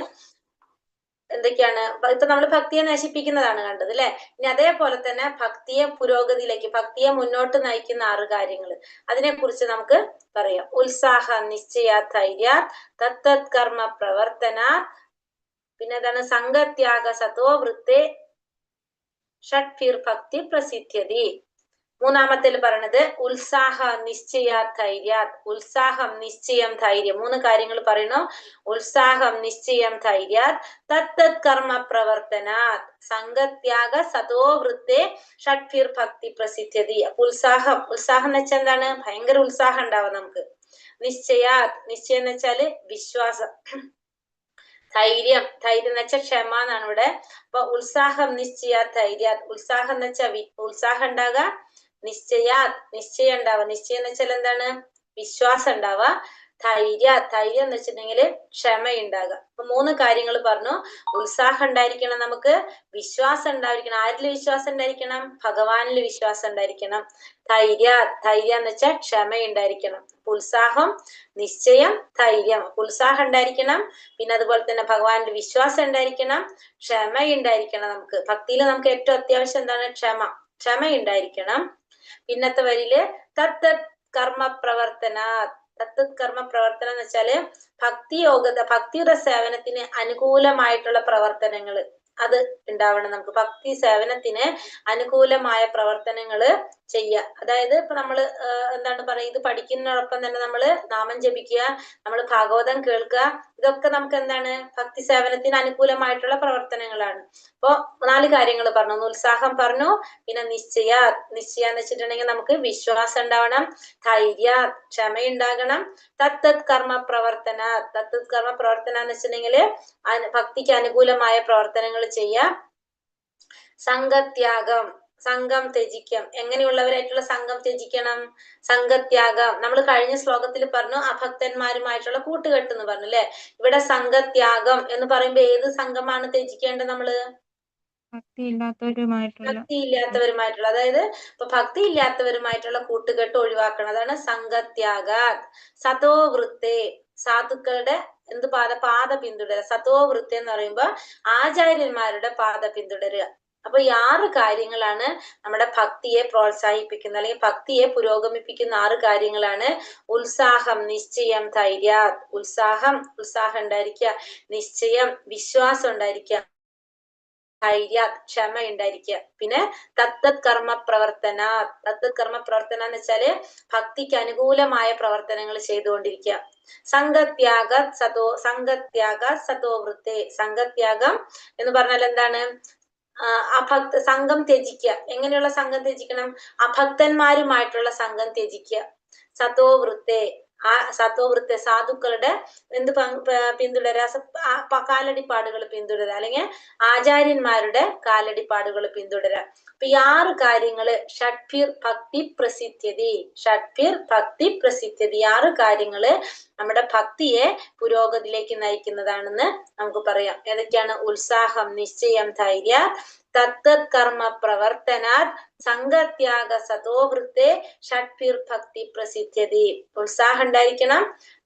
എന്തൊക്കെയാണ്? ഇപ്പൊ നമ്മൾ ഭക്തിയെ നശിപ്പിക്കുന്നതാണ് കണ്ടത് അല്ലെ. ഇനി അതേപോലെ തന്നെ ഭക്തിയെ പുരോഗതിയിലേക്ക്, ഭക്തിയെ മുന്നോട്ട് നയിക്കുന്ന 6 കാര്യങ്ങൾ, അതിനെ കുറിച്ച് നമുക്ക് പറയാം. ഉത്സാഹ നിശ്ചയ ധൈര്യ തത്തത് കർമ്മ പ്രവർത്തന, പിന്നെ എന്താണ്? സംഘത്യാഗ സതോ വൃത്തെ ഷഡ്ഭിർ ഭക്തി പ്രസിദ്ധ്യതി. മൂന്നാമത്തിൽ പറയണത് ഉത്സാഹ നിശ്ചയ ധൈര്യ. ഉത്സാഹം, നിശ്ചയം, ധൈര്യം, 3 കാര്യങ്ങൾ പറയുന്നു. ഉത്സാഹം, നിശ്ചയം, ധൈര്യ തത്തത് കർമ്മ പ്രവർത്തന സംഘത്യാഗ സതോ വൃത്തെ ഷഡ്ഭിർ ഭക്തി പ്രസിദ്ധ്യതി. ഉത്സാഹം എന്ന് വെച്ചാൽ എന്താണ്? ഭയങ്കര ഉത്സാഹം ഉണ്ടാവും നമുക്ക്. നിശ്ചയം എന്ന് വെച്ചാല് വിശ്വാസം. ധൈര്യം എന്ന് വെച്ചാൽ ക്ഷമ എന്നാണ് ഇവിടെ. അപ്പൊ ഉത്സാഹം, നിശ്ചയ, ധൈര്യ. ഉത്സാഹം എന്ന് വെച്ചാൽ ഉത്സാഹം ഉണ്ടാകുക, നിശ്ചയം ഉണ്ടാവുക. നിശ്ചയം എന്ന് വെച്ചാൽ എന്താണ്? വിശ്വാസം ഉണ്ടാവുക. ധൈര്യം എന്ന് വെച്ചിട്ടുണ്ടെങ്കിൽ ക്ഷമ ഉണ്ടാകുക. അപ്പൊ 3 കാര്യങ്ങൾ പറഞ്ഞു. ഉത്സാഹം ഉണ്ടായിരിക്കണം, നമുക്ക് വിശ്വാസം ഉണ്ടായിരിക്കണം. ആരിൽ വിശ്വാസം ഉണ്ടായിരിക്കണം? ഭഗവാനിൽ വിശ്വാസം ഉണ്ടായിരിക്കണം. ധൈര്യം എന്ന് വെച്ചാൽ ക്ഷമ ഉണ്ടായിരിക്കണം. ഉത്സാഹം, നിശ്ചയം, ധൈര്യം. ഉത്സാഹം ഉണ്ടായിരിക്കണം, പിന്നെ അതുപോലെ തന്നെ ഭഗവാന്റെ വിശ്വാസം ഉണ്ടായിരിക്കണം, ക്ഷമ ഉണ്ടായിരിക്കണം. നമുക്ക് ഭക്തിയിൽ നമുക്ക് ഏറ്റവും അത്യാവശ്യം എന്താണ്? ക്ഷമ ഉണ്ടായിരിക്കണം. പിന്നത്തെ വരിയില് തത്തത് കർമ്മ പ്രവർത്തന. തത്തത് കർമ്മ പ്രവർത്തനം എന്ന് വെച്ചാല് ഭക്തിയുടെ സേവനത്തിന് അനുകൂലമായിട്ടുള്ള പ്രവർത്തനങ്ങള് അത് ഉണ്ടാവണം. നമുക്ക് ഭക്തി സേവനത്തിന് അനുകൂലമായ പ്രവർത്തനങ്ങള് ചെയ്യുക. അതായത് ഇപ്പൊ നമ്മള് എന്താണ് പറയുക, ഇത് പഠിക്കുന്നതോടൊപ്പം തന്നെ നമ്മള് നാമം ജപിക്കുക, നമ്മള് ഭാഗവതം കേൾക്കുക, ഇതൊക്കെ നമുക്ക് എന്താണ്? ഭക്തി സേവനത്തിന് അനുകൂലമായിട്ടുള്ള പ്രവർത്തനങ്ങളാണ്. അപ്പൊ 4 കാര്യങ്ങൾ പറഞ്ഞു. ഉത്സാഹം പറഞ്ഞു, പിന്നെ നിശ്ചയം എന്ന് വെച്ചിട്ടുണ്ടെങ്കിൽ നമുക്ക് വിശ്വാസം ഉണ്ടാവണം, ക്ഷമ ഉണ്ടാകണം, തത്തത് കർമ്മ പ്രവർത്തന എന്ന് വെച്ചിട്ടുണ്ടെങ്കിൽ ഭക്തിക്ക് അനുകൂലമായ പ്രവർത്തനങ്ങൾ ചെയ്യുക, സംഘത്യാഗം, സംഘം ത്യജിക്കാം. എങ്ങനെയുള്ളവരായിട്ടുള്ള സംഘം ത്യജിക്കണം? സംഘത്യാഗം നമ്മൾ കഴിഞ്ഞ ശ്ലോകത്തിൽ പറഞ്ഞു, അഭക്തന്മാരുമായിട്ടുള്ള കൂട്ടുകെട്ട് എന്ന് പറഞ്ഞു അല്ലെ. ഇവിടെ സംഘത്യാഗം എന്ന് പറയുമ്പോ ഏത് സംഘമാണ് ത്യജിക്കേണ്ടത്? നമ്മള് ഭക്തി ഇല്ലാത്തവരുമായിട്ടുള്ള, അതായത് ഇപ്പൊ ഭക്തി ഇല്ലാത്തവരുമായിട്ടുള്ള കൂട്ടുകെട്ട് ഒഴിവാക്കണം. അതാണ് സംഘത്യാഗ. സതോ വൃത്തെ, സാധുക്കളുടെ പാത പിന്തുടരുക. സതോ വൃത്തി എന്ന് പറയുമ്പോ ആചാര്യന്മാരുടെ പാത പിന്തുടരുക. അപ്പൊ ഈ 6 കാര്യങ്ങളാണ് നമ്മുടെ ഭക്തിയെ പ്രോത്സാഹിപ്പിക്കുന്ന അല്ലെങ്കിൽ ഭക്തിയെ പുരോഗമിപ്പിക്കുന്ന 6 കാര്യങ്ങളാണ്. ഉത്സാഹം, നിശ്ചയം, ധൈര്യ. ഉത്സാഹം ഉണ്ടായിരിക്കുക, നിശ്ചയം വിശ്വാസം ഉണ്ടായിരിക്കുക, ധൈര്യ ക്ഷമ ഉണ്ടായിരിക്കുക, പിന്നെ തത്തത് കർമ്മ പ്രവർത്തന എന്ന് വെച്ചാല് ഭക്തിക്ക് അനുകൂലമായ പ്രവർത്തനങ്ങൾ ചെയ്തുകൊണ്ടിരിക്കുക. സംഘത്യാഗ സതോ വൃത്തെ. സംഘത്യാഗം എന്ന് പറഞ്ഞാൽ എന്താണ്? സംഘം ത്യജിക്കുക. എങ്ങനെയുള്ള സംഘം ത്യജിക്കണം? അഭക്തന്മാരുമായിട്ടുള്ള സംഘം ത്യജിക്കുക. സതോ വൃത്തെ സാധുക്കളുടെ പിന്തുടരുക, കാലടിപ്പാടുകൾ പിന്തുടരുക, അല്ലെങ്കിൽ ആചാര്യന്മാരുടെ കാലടിപ്പാടുകൾ പിന്തുടരുക. അപ്പൊ ഈ 6 കാര്യങ്ങള് ഷഡ്ഭിർ ഭക്തി പ്രസിദ്ധ്യതി. 6 കാര്യങ്ങള് നമ്മുടെ ഭക്തിയെ പുരോഗതിയിലേക്ക് നയിക്കുന്നതാണെന്ന് നമുക്ക് പറയാം. ഏതൊക്കെയാണ്? ഉത്സാഹം, നിശ്ചയം, ധൈര്യ, തത്തത് കർമ്മ പ്രവർത്തനാത്, സംഘത്യാഗ സതോ വൃത്തെ, ഷഡ്ഭിർ ഭക്തി പ്രസിദ്ധ്യതി. ഉത്സാഹം ഉണ്ടായിരിക്കണം,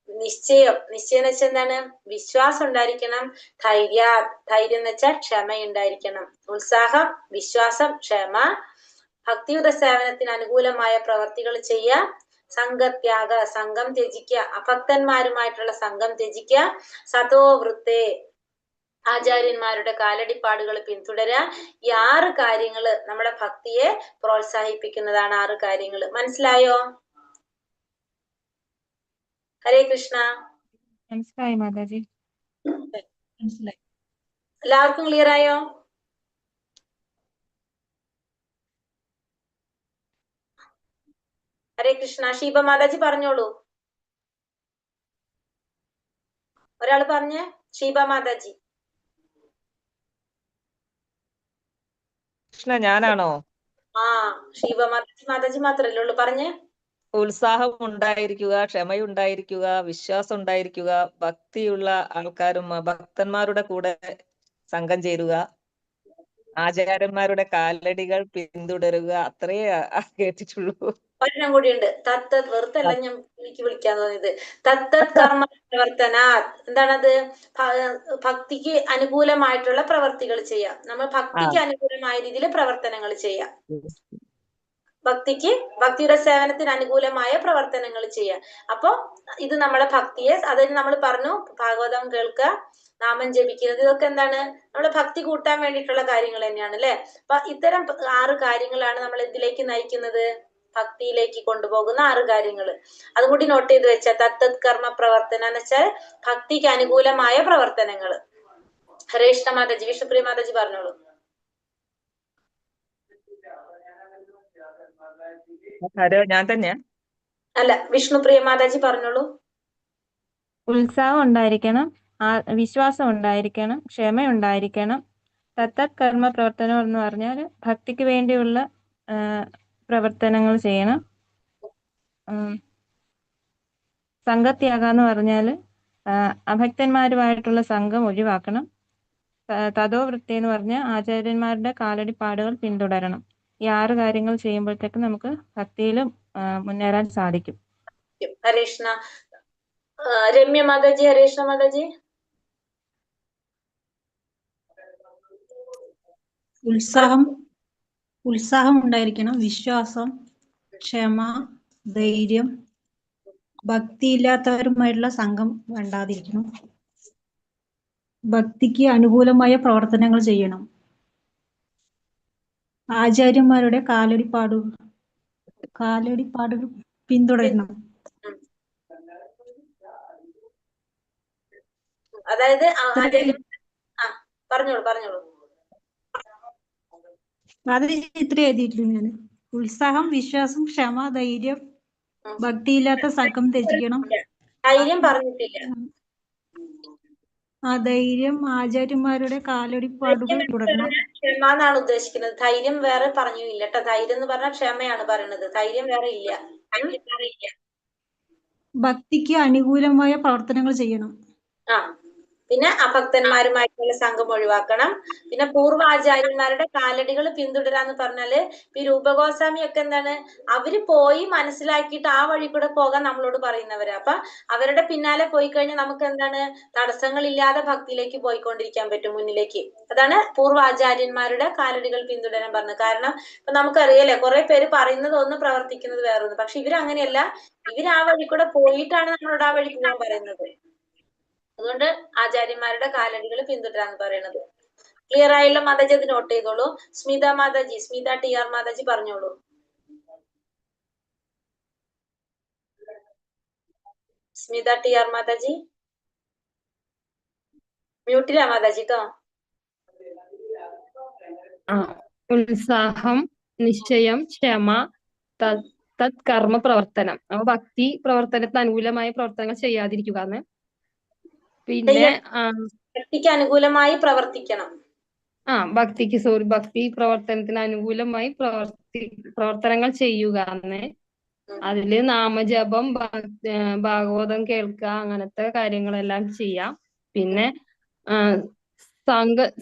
നിശ്ചയം എന്ന് വെച്ചാൽ എന്താണ്? വിശ്വാസം ഉണ്ടായിരിക്കണം, ധൈര്യം എന്ന് വെച്ചാൽ ക്ഷമ ഉണ്ടായിരിക്കണം. ഉത്സാഹം, വിശ്വാസം, ക്ഷമ, ഭക്തിയുത സേവനത്തിന് അനുകൂലമായ പ്രവർത്തികൾ ചെയ്യുക, സംഘത്യാഗ സംഘം ത്യജിക്കുക, അഭക്തന്മാരുമായിട്ടുള്ള സംഘം ത്യജിക്കുക, സതോ വൃത്തേ ആചാര്യന്മാരുടെ കാലടിപ്പാടുകൾ പിന്തുടരുക. ഈ 6 കാര്യങ്ങള് നമ്മുടെ ഭക്തിയെ പ്രോത്സാഹിപ്പിക്കുന്നതാണ്. 6 കാര്യങ്ങള് മനസ്സിലായോ? ഹരേ കൃഷ്ണ. മനസ്സിലായി മാതാജി. മനസ്സിലായി. എല്ലാവർക്കും ക്ലിയർ ആയോ? ഹരേ കൃഷ്ണ. ഷീബ മാതാജി പറഞ്ഞോളൂ. ഒരാള് പറഞ്ഞേ, ഷീബ മാതാജി. കൃഷ്ണ ഞാനാണോ? ആ, ഷീബ മാതാജി മാത്രല്ലേ ഉള്ളൂ, പറഞ്ഞേ. ഉത്സാഹം ഉണ്ടായിരിക്കുക, ക്ഷമയുണ്ടായിരിക്കുക, വിശ്വാസം ഉണ്ടായിരിക്കുക, ഭക്തിയുള്ള ആൾക്കാരും ഭക്തന്മാരുടെ കൂടെ സംഘം ചേരുക, ആചാര്യന്മാരുടെ കാലടികൾ പിന്തുടരുക, അത്രയേ കേട്ടിട്ടുള്ളൂ. ഒരെണ്ണം കൂടിയുണ്ട്. തത്തത്, വെറുതല്ല ഞാൻ എനിക്ക് വിളിക്കാൻ തോന്നിയത്. തത്തത് കർമ്മ പ്രവർത്തന. എന്താണത്? ഭക്തിക്ക് അനുകൂലമായിട്ടുള്ള പ്രവർത്തികൾ ചെയ്യാം. നമ്മൾ ഭക്തിക്ക് അനുകൂലമായ രീതിയിൽ പ്രവർത്തനങ്ങൾ ചെയ്യാം. ഭക്തിയുടെ സേവനത്തിന് അനുകൂലമായ പ്രവർത്തനങ്ങൾ ചെയ്യാം. അപ്പൊ ഇത് നമ്മളെ ഭക്തിയെ, അതിന് നമ്മൾ പറഞ്ഞു ഭാഗവതം കേൾക്കുക, നാമം ജപിക്കുന്നത്, ഇതൊക്കെ എന്താണ്? നമ്മളെ ഭക്തി കൂട്ടാൻ വേണ്ടിയിട്ടുള്ള കാര്യങ്ങൾ തന്നെയാണ് അല്ലെ? അപ്പൊ ഇത്തരം 6 കാര്യങ്ങളാണ് നമ്മൾ ഇതിലേക്ക് നയിക്കുന്നത്, ഭക്തിയിലേക്ക് കൊണ്ടുപോകുന്ന 6 കാര്യങ്ങൾ. അതും കൂടി നോട്ട് ചെയ്ത് വെച്ചാൽ, തത്തത് കർമ്മ പ്രവർത്തന എന്ന് വെച്ചാൽ ഭക്തിക്ക് അനുകൂലമായ പ്രവർത്തനങ്ങൾ. ഹരേഷ്ണ മാതാജി, വിഷ്ണുപ്രിയ മാതാജി പറഞ്ഞോളൂ. ഹരോ, ഞാൻ തന്നെയാ? അല്ല, വിഷ്ണുപ്രിയ മാതാജി പറഞ്ഞോളൂ. ഉത്സാഹം ഉണ്ടായിരിക്കണം, വിശ്വാസം ഉണ്ടായിരിക്കണം, ക്ഷമയുണ്ടായിരിക്കണം. തത്തത് കർമ്മ പ്രവർത്തനം എന്ന് പറഞ്ഞാൽ ഭക്തിക്ക് വേണ്ടിയുള്ള പ്രവർത്തനങ്ങൾ ചെയ്യണം. സംഘത്യാഗം എന്ന് പറഞ്ഞാൽ അഭക്തന്മാരുമായിട്ടുള്ള സംഘം ഒഴിവാക്കണം. തതോ വൃത്തി എന്ന് പറഞ്ഞാൽ ആചാര്യന്മാരുടെ കാലടിപ്പാടുകൾ പിന്തുടരണം. ഈ 6 കാര്യങ്ങൾ ചെയ്യുമ്പോഴത്തേക്ക് നമുക്ക് ഭക്തിയിലും മുന്നേറാൻ സാധിക്കും. ഹരേഷ്ണ. രമ്യ മാതാജി, ഹരേഷ്ണ മാതാജി. ഉത്സാഹം ഉണ്ടായിരിക്കണം, വിശ്വാസം, ക്ഷമ, ധൈര്യം, ഭക്തിയില്ലാത്തവരുമായിട്ടുള്ള സംഘം വേണ്ടാതിരിക്കണം, ഭക്തിക്ക് അനുകൂലമായ പ്രവർത്തനങ്ങൾ ചെയ്യണം, ആചാര്യന്മാരുടെ കാലടിപ്പാടുകൾ പിന്തുടരണം. അതായത് പറഞ്ഞോളൂ. അത് ഇത്ര എഴുതിയിട്ടുള്ളൂ ഞാൻ. ഉത്സാഹം, വിശ്വാസം, ക്ഷമ, ധൈര്യം, ഭക്തിയില്ലാത്ത സംഘം ത്യജിക്കണം. ധൈര്യം പറഞ്ഞിട്ടില്ല. ധൈര്യം ആചാര്യന്മാരുടെ കാലടിപ്പാടുകൾ തുടരണം. ക്ഷമ എന്നാണ് ഉദ്ദേശിക്കുന്നത്. ധൈര്യം വേറെ പറഞ്ഞില്ല കേട്ടോ. ധൈര്യം എന്ന് പറഞ്ഞാൽ ക്ഷമയാണ് പറയുന്നത്. ധൈര്യം വേറെ ഇല്ല. ഭക്തിക്ക് അനുകൂലമായ പ്രവർത്തനങ്ങൾ ചെയ്യണം. പിന്നെ അഭക്തന്മാരുമായിട്ടുള്ള സംഘം ഒഴിവാക്കണം. പിന്നെ പൂർവാചാര്യന്മാരുടെ കാലടികൾ പിന്തുടരാന്ന് പറഞ്ഞാല് ഈ രൂപഗോസ്വാമി ഒക്കെ എന്താണ്, അവര് പോയി മനസ്സിലാക്കിയിട്ട് ആ വഴി കൂടെ പോകാൻ നമ്മളോട് പറയുന്നവരാ. അപ്പൊ അവരുടെ പിന്നാലെ പോയി കഴിഞ്ഞാൽ നമുക്ക് എന്താണ്, തടസ്സങ്ങളില്ലാതെ ഭക്തിയിലേക്ക് പോയിക്കൊണ്ടിരിക്കാൻ പറ്റും മുന്നിലേക്ക്. അതാണ് പൂർവാചാര്യന്മാരുടെ കാലടികൾ പിന്തുടരാൻ പറഞ്ഞത്. കാരണം ഇപ്പൊ നമുക്കറിയാലേ, കുറെ പേര് പറയുന്നത് ഒന്ന്, പ്രവർത്തിക്കുന്നത് വേറൊന്ന്. പക്ഷെ ഇവരങ്ങനെയല്ല, ഇവര് ആ വഴി കൂടെ പോയിട്ടാണ് നമ്മളോട് ആ വഴി പോകാൻ പറയുന്നത്. അതുകൊണ്ട് ആചാര്യന്മാരുടെ കാലടികൾ പിന്തുടരാന്ന് പറയുന്നത്. ക്ലിയർ ആയല്ലോ മാതാജി? അത് നോട്ട് ചെയ്തോളൂ. സ്മിത മാതാജി, സ്മിത TR മാതാജി പറഞ്ഞോളൂ. സ്മിത TR മാതാജി മ്യൂട്ടിലാ മാതാജി കേട്ടോ. ഉത്സാഹം, നിശ്ചയം, ക്ഷമ, തത് കർമ്മ പ്രവർത്തനം. അപ്പൊ ഭക്തി പ്രവർത്തനത്തിന് അനുകൂലമായ പ്രവർത്തനങ്ങൾ ചെയ്യാതിരിക്കുക. പിന്നെ ഭക്തിക്ക് അനുകൂലമായി പ്രവർത്തിക്കണം. ഭക്തി പ്രവർത്തനത്തിന് അനുകൂലമായി പ്രവർത്തനങ്ങൾ ചെയ്യുക. അതില് നാമജപം, ഭാഗവതം കേൾക്കുക, അങ്ങനത്തെ കാര്യങ്ങളെല്ലാം ചെയ്യാം. പിന്നെ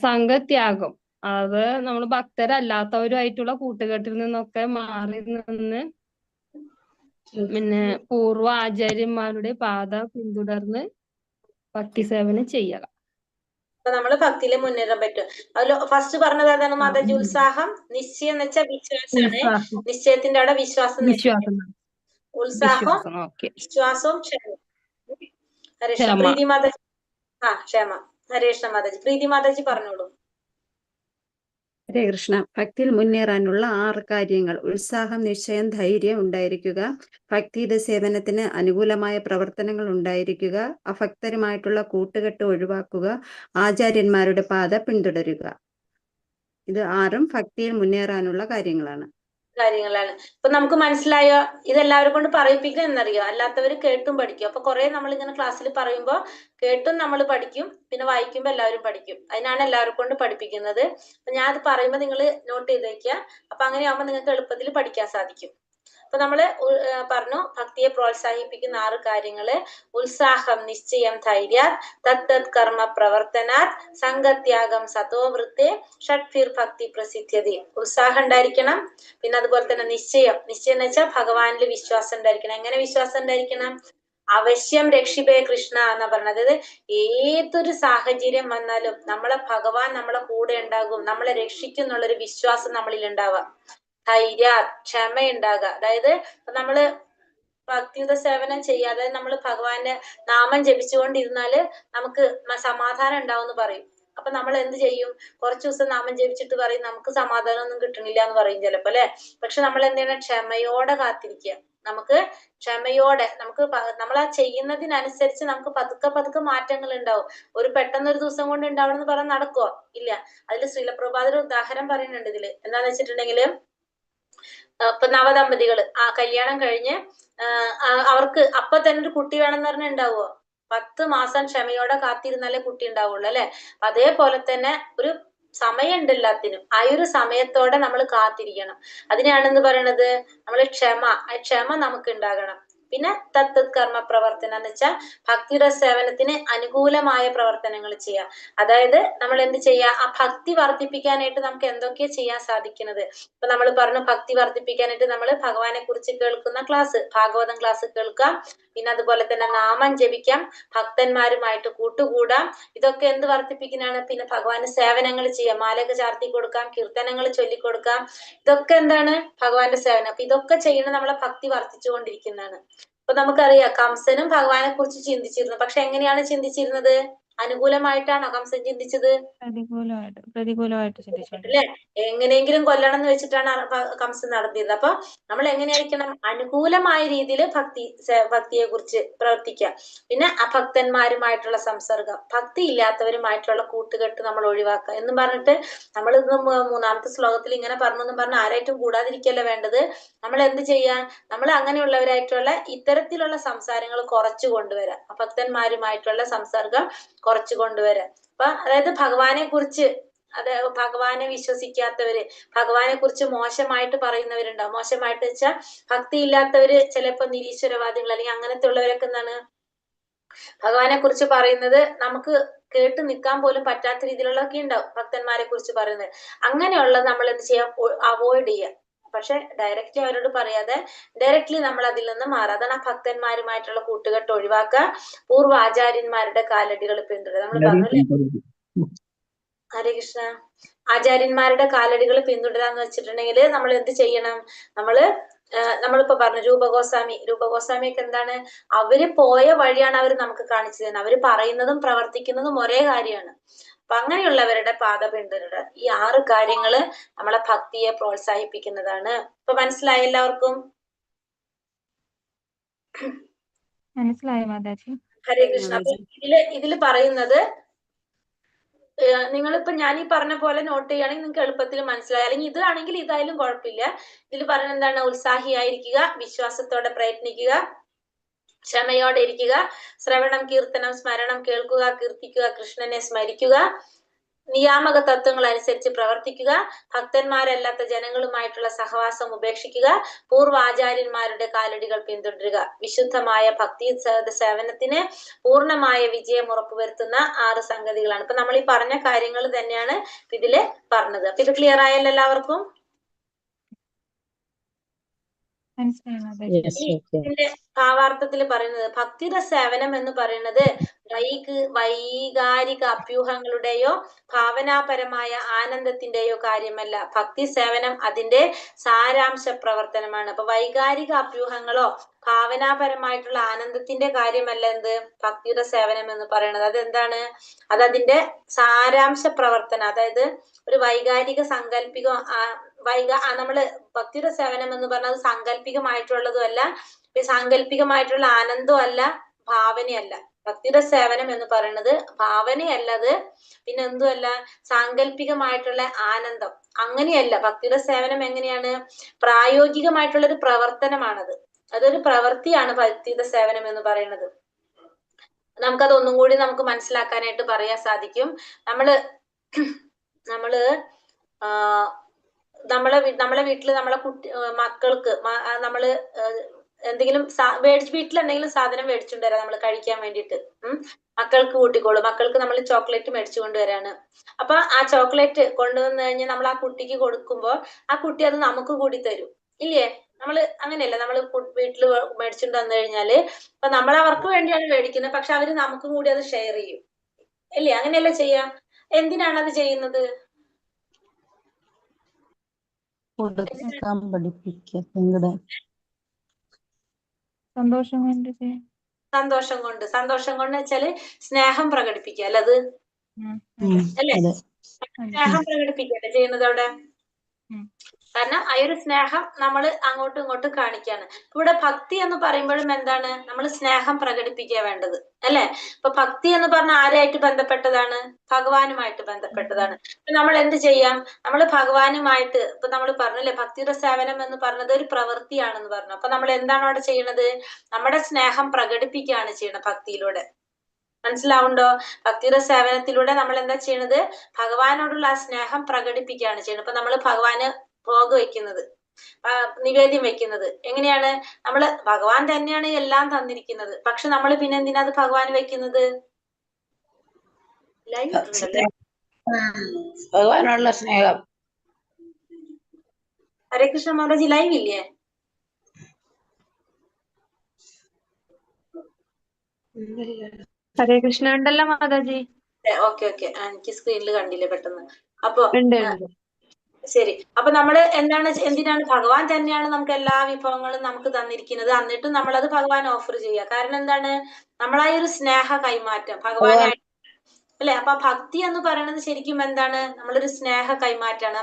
സംഘത്യാഗം, അത് നമ്മൾ ഭക്തരല്ലാത്തവരുമായിട്ടുള്ള കൂട്ടുകെട്ടിൽ നിന്നൊക്കെ മാറി നിന്ന് പിന്നെ പൂർവ്വ ആചാര്യന്മാരുടെ പാത പിന്തുടർന്ന് ഭക്തി സേവനം ചെയ്യുക. അപ്പൊ നമ്മള് ഭക്തിയില് മുന്നേറാൻ പറ്റും. അതിൽ ഫസ്റ്റ് പറഞ്ഞത് അതാണ് മാതാജി, ഉത്സാഹം. നിശ്ചയം എന്ന് വെച്ചാൽ വിശ്വാസമാണ്. ഉത്സാഹം, നിശ്ചയത്തിന്റെ അവിടെ വിശ്വാസം വിശ്വാസം, ഉത്സാഹം, വിശ്വാസം. ഓക്കെ. വിശ്വാസവും ക്ഷമ. ഹരേഷ് ക്ഷമ. പ്രീതി മാതാജി. ക്ഷമ. ഹരേഷ് മാതാജി. പ്രീതി മാതാജി പറഞ്ഞോളൂ. ഹരേ കൃഷ്ണ. ഭക്തിയിൽ മുന്നേറാനുള്ള 6 കാര്യങ്ങൾ: ഉത്സാഹം, നിശ്ചയം, ധൈര്യം ഉണ്ടായിരിക്കുക, ഭക്തിയുടെ സേവനത്തിന് അനുകൂലമായ പ്രവർത്തനങ്ങൾ ഉണ്ടായിരിക്കുക, അഭക്തരുമായിട്ടുള്ള കൂട്ടുകെട്ട് ഒഴിവാക്കുക, ആചാര്യന്മാരുടെ പാത പിന്തുടരുക. ഇത് 6ഉം ഭക്തിയിൽ മുന്നേറാനുള്ള കാര്യങ്ങളാണ്. ഇപ്പൊ നമുക്ക് മനസ്സിലായോ? ഇതെല്ലാവരും കൊണ്ട് പറയിപ്പിക്കുക എന്നറിയോ? അല്ലാത്തവര് കേട്ടും പഠിക്കും. അപ്പൊ കുറെ നമ്മളിങ്ങനെ ക്ലാസ്സിൽ പറയുമ്പോ കേട്ടും നമ്മൾ പഠിക്കും, പിന്നെ വായിക്കുമ്പോ എല്ലാവരും പഠിക്കും. അതിനാണ് എല്ലാവരും കൊണ്ട് പഠിപ്പിക്കുന്നത്. അപ്പൊ ഞാൻ അത് പറയുമ്പോ നിങ്ങൾ നോട്ട് ചെയ്ത് വെക്കുക. അപ്പൊ അങ്ങനെയാകുമ്പോ നിങ്ങൾക്ക് എളുപ്പത്തിൽ പഠിക്കാൻ സാധിക്കും. അപ്പൊ നമ്മള് പറഞ്ഞു ഭക്തിയെ പ്രോത്സാഹിപ്പിക്കുന്ന 6 കാര്യങ്ങള്: ഉത്സാഹം, നിശ്ചയം, ധൈര്യ, തത്തത് കർമ്മ പ്രവർത്തനാത്, സംഗത്യാഗം, സതോവൃത്തെ, ഷഡ്ഭിർ ഭക്തി പ്രസിദ്ധ്യതി. ഉത്സാഹം ഉണ്ടായിരിക്കണം. പിന്നെ അതുപോലെ തന്നെ നിശ്ചയം. നിശ്ചയം എന്ന് വെച്ചാൽ ഭഗവാനിൽ വിശ്വാസം ഉണ്ടായിരിക്കണം. എങ്ങനെ വിശ്വാസം ഉണ്ടായിരിക്കണം? അവശ്യം രക്ഷിപേ കൃഷ്ണ എന്നാ പറഞ്ഞത്. അതായത് ഏതൊരു സാഹചര്യം വന്നാലും നമ്മളെ ഭഗവാൻ നമ്മളെ കൂടെ ഉണ്ടാകും, നമ്മളെ രക്ഷിക്കും എന്നുള്ളൊരു വിശ്വാസം നമ്മളിൽ ഉണ്ടാവാം. ധൈര്യ, ക്ഷമ ഉണ്ടാകുക. അതായത് നമ്മള് ഭക്തിയുത സേവനം ചെയ്യുക, അതായത് നമ്മൾ ഭഗവാന്റെ നാമം ജപിച്ചുകൊണ്ടിരുന്നാല് നമുക്ക് സമാധാനം ഉണ്ടാവും എന്ന് പറയും. അപ്പൊ നമ്മൾ എന്ത് ചെയ്യും? കുറച്ചു ദിവസം നാമം ജപിച്ചിട്ട് പറയും നമുക്ക് സമാധാനം ഒന്നും കിട്ടണില്ല എന്ന് പറയും ചിലപ്പോ, അല്ലെ? പക്ഷെ നമ്മൾ എന്ത് ചെയ്യണം? ക്ഷമയോടെ കാത്തിരിക്കുക. നമുക്ക് ക്ഷമയോടെ നമ്മൾ ആ ചെയ്യുന്നതിനനുസരിച്ച് നമുക്ക് പതുക്കെ പതുക്കെ മാറ്റങ്ങൾ ഉണ്ടാവും. ഒരു പെട്ടെന്നൊരു ദിവസം കൊണ്ട് ഉണ്ടാവണം എന്ന് പറഞ്ഞാൽ നടക്കുവോ? ഇല്ല. അതിൽ ശ്രീലപ്രഭാതർ ഉദാഹരണം പറയുന്നുണ്ട് ഇതില്. എന്താന്ന് വെച്ചിട്ടുണ്ടെങ്കില്, ഇപ്പൊ നവദമ്പതികള് കല്യാണം കഴിഞ്ഞ് അവർക്ക് അപ്പൊ തന്നെ ഒരു കുട്ടി വേണമെന്ന് പറഞ്ഞാൽ ഉണ്ടാവുമോ? 10 മാസം ക്ഷമയോടെ കാത്തിരുന്നാലേ കുട്ടി ഉണ്ടാവുള്ളൂ, അല്ലെ? അതേപോലെ തന്നെ ഒരു സമയമുണ്ട് എല്ലാത്തിനും. ആ ഒരു സമയത്തോടെ നമ്മൾ കാത്തിരിക്കണം. അതിനാണെന്ന് പറയണത് നമ്മൾ ക്ഷമ നമുക്ക് ഉണ്ടാകണം. പിന്നെ തത്തത് കർമ്മ പ്രവർത്തനം എന്ന് വെച്ചാൽ ഭക്തിയുടെ സേവനത്തിന് അനുകൂലമായ പ്രവർത്തനങ്ങൾ ചെയ്യുക. അതായത് നമ്മൾ എന്ത് ചെയ്യുക? ആ ഭക്തി വർദ്ധിപ്പിക്കാനായിട്ട് നമുക്ക് എന്തൊക്കെയാ ചെയ്യാൻ സാധിക്കുന്നത്? ഇപ്പൊ നമ്മൾ പറഞ്ഞു ഭക്തി വർദ്ധിപ്പിക്കാനായിട്ട് നമ്മൾ ഭഗവാനെ കുറിച്ച് കേൾക്കുന്ന ക്ലാസ്, ഭാഗവതം ക്ലാസ് കേൾക്കാം. പിന്നെ അതുപോലെ തന്നെ നാമം ജപിക്കാം, ഭക്തന്മാരുമായിട്ട് കൂട്ടുകൂടാം. ഇതൊക്കെ എന്ത് വർദ്ധിപ്പിക്കാനാണ്? പിന്നെ ഭഗവാന് സേവനങ്ങൾ ചെയ്യാം, മാലയൊക്കെ ചാർത്തി കൊടുക്കാം, കീർത്തനങ്ങൾ ചൊല്ലിക്കൊടുക്കാം. ഇതൊക്കെ എന്താണ്? ഭഗവാന്റെ സേവനം. അപ്പൊ ഇതൊക്കെ ചെയ്യുന്നത് നമ്മളെ ഭക്തി വർദ്ധിച്ചുകൊണ്ടിരിക്കുന്നതാണ്. ഇപ്പൊ നമുക്കറിയാം കംസനും ഭഗവാനെ കുറിച്ച് ചിന്തിച്ചിരുന്നു. പക്ഷെ എങ്ങനെയാണ് ചിന്തിച്ചിരുന്നത്? അനുകൂലമായിട്ടാണോ കംസൻ ചിന്തിച്ചത്? പ്രതികൂലമായിട്ട് ചിന്തിച്ചോണ്ട് അല്ലെ? എങ്ങനെയെങ്കിലും കൊല്ലണം എന്ന് വെച്ചിട്ടാണ് കംസൻ നടത്തിയത്. അപ്പൊ നമ്മൾ എങ്ങനെയായിരിക്കണം? അനുകൂലമായ രീതിയിൽ ഭക്തിയെ കുറിച്ച് പ്രവർത്തിക്കുക. പിന്നെ അഭക്തന്മാരുമായിട്ടുള്ള സംസർഗം, ഭക്തി ഇല്ലാത്തവരുമായിട്ടുള്ള കൂട്ടുകെട്ട് നമ്മൾ ഒഴിവാക്കുക എന്ന് പറഞ്ഞിട്ട് നമ്മൾ ഇന്ന് 3ാമത്തെ ശ്ലോകത്തിൽ ഇങ്ങനെ പറഞ്ഞെന്നും പറഞ്ഞ് ആരായിട്ടും കൂടാതിരിക്കല്ല വേണ്ടത്. നമ്മൾ എന്ത് ചെയ്യാൻ? നമ്മൾ അങ്ങനെയുള്ളവരായിട്ടുള്ള ഇത്തരത്തിലുള്ള സംസാരങ്ങൾ കുറച്ചു കൊണ്ടുവരാം. അഭക്തന്മാരുമായിട്ടുള്ള സംസർഗം കുറച്ചു കൊണ്ടുവരാം. അപ്പൊ അതായത് ഭഗവാനെ കുറിച്ച്, ഭഗവാനെ വിശ്വസിക്കാത്തവര്, ഭഗവാനെ കുറിച്ച് മോശമായിട്ട് പറയുന്നവരുണ്ടാവും. മോശമായിട്ട് വെച്ചാൽ ഭക്തി ഇല്ലാത്തവര്, ചിലപ്പോ നിരീശ്വരവാദികൾ അല്ലെങ്കിൽ അങ്ങനത്തെ ഉള്ളവരൊക്കെ എന്താണ് ഭഗവാനെ കുറിച്ച് പറയുന്നത് നമുക്ക് കേട്ട് നിൽക്കാൻ പോലും പറ്റാത്ത രീതിയിലുള്ളതൊക്കെ ഉണ്ടാവും ഭക്തന്മാരെ കുറിച്ച് പറയുന്നത്. അങ്ങനെയുള്ളത് നമ്മൾ എന്ത് ചെയ്യാം? അവോയ്ഡ് ചെയ്യാം. പക്ഷെ ഡയറക്റ്റ്ലി അവരോട് പറയാതെ ഡയറക്റ്റ്ലി നമ്മൾ അതിൽ നിന്ന് മാറുക. അതാണ് ആ ഭക്തന്മാരുമായിട്ടുള്ള കൂട്ടുകെട്ട് ഒഴിവാക്കുക. പൂർവ്വ ആചാര്യന്മാരുടെ കാലടികൾ പിന്തുടരുക. നമ്മൾ പറഞ്ഞു അല്ലെ? ഹരേ കൃഷ്ണ. ആചാര്യന്മാരുടെ കാലടികൾ പിന്തുടരാന്ന് വെച്ചിട്ടുണ്ടെങ്കിൽ നമ്മൾ എന്ത് ചെയ്യണം? നമ്മളിപ്പോ പറഞ്ഞു രൂപഗോസ്വാമിയൊക്കെ എന്താണ്? അവര് പോയ വഴിയാണ് അവർ നമുക്ക് കാണിച്ചു തരുന്നത്. അവര് പറയുന്നതും പ്രവർത്തിക്കുന്നതും ഒരേ കാര്യമാണ്. അപ്പൊ അങ്ങനെയുള്ളവരുടെ പാത പിന്തുടരുക. ഈ 6 കാര്യങ്ങള് നമ്മളെ ഭക്തിയെ പ്രോത്സാഹിപ്പിക്കുന്നതാണ്. ഇപ്പൊ മനസ്സിലായി എല്ലാവർക്കും? മനസ്സിലായോ മാതാജി? ഹരേ കൃഷ്ണ. അപ്പൊ ഇതില് പറയുന്നത് നിങ്ങളിപ്പോ ഞാൻ ഈ പറഞ്ഞ പോലെ നോട്ട് ചെയ്യുകയാണെങ്കിൽ നിങ്ങൾക്ക് എളുപ്പത്തിൽ മനസ്സിലായി. അല്ലെങ്കിൽ ഇതാണെങ്കിൽ ഇതായാലും കുഴപ്പമില്ല. ഇതിൽ പറയുന്നത് എന്താണ്? ഉത്സാഹിയായിരിക്കുക, വിശ്വാസത്തോടെ പ്രയത്നിക്കുക, ക്ഷമയോടെ ഇരിക്കുക, ശ്രവണം, കീർത്തനം, സ്മരണം, കേൾക്കുക, കീർത്തിക്കുക, കൃഷ്ണനെ സ്മരിക്കുക, നിയാമക തത്വങ്ങൾ അനുസരിച്ച് പ്രവർത്തിക്കുക, ഭക്തന്മാരല്ലാത്ത ജനങ്ങളുമായിട്ടുള്ള സഹവാസം ഉപേക്ഷിക്കുക, പൂർവ്വാചാര്യന്മാരുടെ കാലടികൾ പിന്തുടരുക. വിശുദ്ധമായ ഭക്തി സേവനത്തിന് പൂർണ്ണമായ വിജയം ഉറപ്പുവരുത്തുന്ന 6 സംഗതികളാണ്. ഇപ്പൊ നമ്മൾ ഈ പറഞ്ഞ കാര്യങ്ങൾ തന്നെയാണ് ഇതില് പറഞ്ഞത്. അപ്പൊ ഇത് ക്ലിയർ ആയല്ലോ എല്ലാവർക്കും? മനസ്സിലായി മാതാജി. ഇതിന്റെ ഭാവാർത്ഥത്തിൽ പറയുന്നത് ഭക്തിയുടെ സേവനം എന്ന് പറയുന്നത് വൈകാരിക അഭ്യൂഹങ്ങളുടെയോ ഭാവനാപരമായ ആനന്ദത്തിന്റെയോ കാര്യമല്ല. ഭക്തി സേവനം അതിന്റെ സാരാംശ പ്രവർത്തനമാണ്. അപ്പൊ വൈകാരിക അഭ്യൂഹങ്ങളോ ഭാവനാപരമായിട്ടുള്ള ആനന്ദത്തിന്റെ കാര്യമല്ല എന്ത് ഭക്തിയുടെ സേവനം എന്ന് പറയുന്നത്. അതെന്താണ്? അതതിന്റെ സാരാംശ പ്രവർത്തനം. അതായത് ഒരു വൈകാരിക സാങ്കല്പിക നമ്മള് ഭക്തിയുടെ സേവനം എന്ന് പറഞ്ഞത് സാങ്കല്പികമായിട്ടുള്ളതും അല്ല, സാങ്കല്പികമായിട്ടുള്ള ആനന്ദവും അല്ല, ഭാവനയല്ല. ഭക്തിയുടെ സേവനം എന്ന് പറയുന്നത് ഭാവനയല്ലത്, പിന്നെ എന്തുമല്ല, സാങ്കല്പികമായിട്ടുള്ള ആനന്ദം അങ്ങനെയല്ല. ഭക്തിയുടെ സേവനം എങ്ങനെയാണ്? പ്രായോഗികമായിട്ടുള്ള ഒരു പ്രവർത്തനമാണത്. അതൊരു പ്രവൃത്തിയാണ് ഭക്തിയുടെ സേവനം എന്ന് പറയുന്നത്. നമുക്കത് ഒന്നും കൂടി നമുക്ക് മനസ്സിലാക്കാനായിട്ട് പറയാൻ സാധിക്കും. നമ്മള് നമ്മളെ വീട്ടില് നമ്മളെ മക്കൾക്ക് നമ്മള് എന്തെങ്കിലും വീട്ടിൽ എന്തെങ്കിലും സാധനം മേടിച്ചുകൊണ്ട് വരാം നമ്മൾ കഴിക്കാൻ വേണ്ടിയിട്ട്. മക്കൾക്ക് കൂട്ടിക്കോളും. മക്കൾക്ക് നമ്മൾ ചോക്ലേറ്റ് മേടിച്ചു കൊണ്ടുവരാണ്. അപ്പൊ ആ ചോക്ലേറ്റ് കൊണ്ടുവന്നു കഴിഞ്ഞാൽ നമ്മൾ ആ കുട്ടിക്ക് കൊടുക്കുമ്പോൾ ആ കുട്ടി അത് നമുക്ക് കൂടി തരും, ഇല്ലേ? നമ്മള് അങ്ങനെയല്ല, നമ്മള് വീട്ടില് മേടിച്ചുകൊണ്ട് വന്നു കഴിഞ്ഞാല് അപ്പൊ നമ്മൾ അവർക്ക് വേണ്ടിയാണ് മേടിക്കുന്നത്, പക്ഷെ അവര് നമുക്കും കൂടി അത് ഷെയർ ചെയ്യും, ഇല്ലേ? അങ്ങനെയല്ല ചെയ്യാ. എന്തിനാണ് അത് ചെയ്യുന്നത്? കൊടുക്കാൻ പഠിപ്പിക്കുക. സങ്കടം സന്തോഷം കൊണ്ട് സന്തോഷം കൊണ്ട് വെച്ചാല് സ്നേഹം പ്രകടിപ്പിക്കുക അല്ലേ? അത് അല്ലേ? സ്നേഹം പ്രകടിപ്പിക്കല്ലേ ചെയ്യുന്നത് അവിടെ? കാരണം ആ ഒരു സ്നേഹം നമ്മൾ അങ്ങോട്ടും ഇങ്ങോട്ടും കാണിക്കാണ്. ഇവിടെ ഭക്തി എന്ന് പറയുമ്പോഴും എന്താണ്? നമ്മൾ സ്നേഹം പ്രകടിപ്പിക്കുക വേണ്ടത്, അല്ലെ? ഇപ്പൊ ഭക്തി എന്ന് പറഞ്ഞാൽ ആരായിട്ട് ബന്ധപ്പെട്ടതാണ്? ഭഗവാനുമായിട്ട് ബന്ധപ്പെട്ടതാണ്. നമ്മൾ എന്ത് ചെയ്യാം? നമ്മൾ ഭഗവാനുമായിട്ട്, ഇപ്പൊ നമ്മൾ പറഞ്ഞല്ലേ ഭക്തിയുടെ സേവനം എന്ന് പറഞ്ഞത് ഒരു പ്രവൃത്തിയാണെന്ന് പറഞ്ഞു. അപ്പൊ നമ്മൾ എന്താണ് അവിടെ ചെയ്യണത്? നമ്മുടെ സ്നേഹം പ്രകടിപ്പിക്കുകയാണ് ചെയ്യണത് ഭക്തിയിലൂടെ. മനസ്സിലാവുണ്ടോ? ഭക്തിയുടെ സേവനത്തിലൂടെ നമ്മൾ എന്താ ചെയ്യണത്? ഭഗവാനോടുള്ള ആ സ്നേഹം പ്രകടിപ്പിക്കുകയാണ് ചെയ്യുന്നത്. ഇപ്പൊ നമ്മൾ ഭഗവാന് ഭോഗ് വെക്കുന്നത്, നിവേദ്യം വെക്കുന്നത് എങ്ങനെയാണ്? നമ്മള് ഭഗവാൻ തന്നെയാണ് എല്ലാം തന്നിരിക്കുന്നത്, പക്ഷെ നമ്മൾ പിന്നെ എന്തിനാ അത് ഭഗവാൻ വെക്കുന്നത്? ഭഗവാനുള്ള സ്നേഹം. ഹരേ കൃഷ്ണ മാതാജി, ലൈവ് ഇല്ലേ? ഹരേ കൃഷ്ണ ഉണ്ടല്ലോ മാതാജി. ഓക്കെ എനിക്ക് സ്ക്രീനിൽ കണ്ടില്ലേ പെട്ടെന്ന്. അപ്പൊ ശരി. അപ്പൊ നമ്മള് എന്തിനാണ്? ഭഗവാൻ തന്നെയാണ് നമുക്ക് എല്ലാ വിഭവങ്ങളും നമുക്ക് തന്നിരിക്കുന്നത്. എന്നിട്ടും നമ്മളത് ഭഗവാൻ ഓഫർ ചെയ്യുക. കാരണം എന്താണ്? നമ്മളായ ഒരു സ്നേഹ കൈമാറ്റം ഭഗവാനായിട്ട്, അല്ലെ? അപ്പൊ ഭക്തി എന്ന് പറയുന്നത് ശരിക്കും എന്താണ്? നമ്മളൊരു സ്നേഹ കൈമാറ്റാണ്.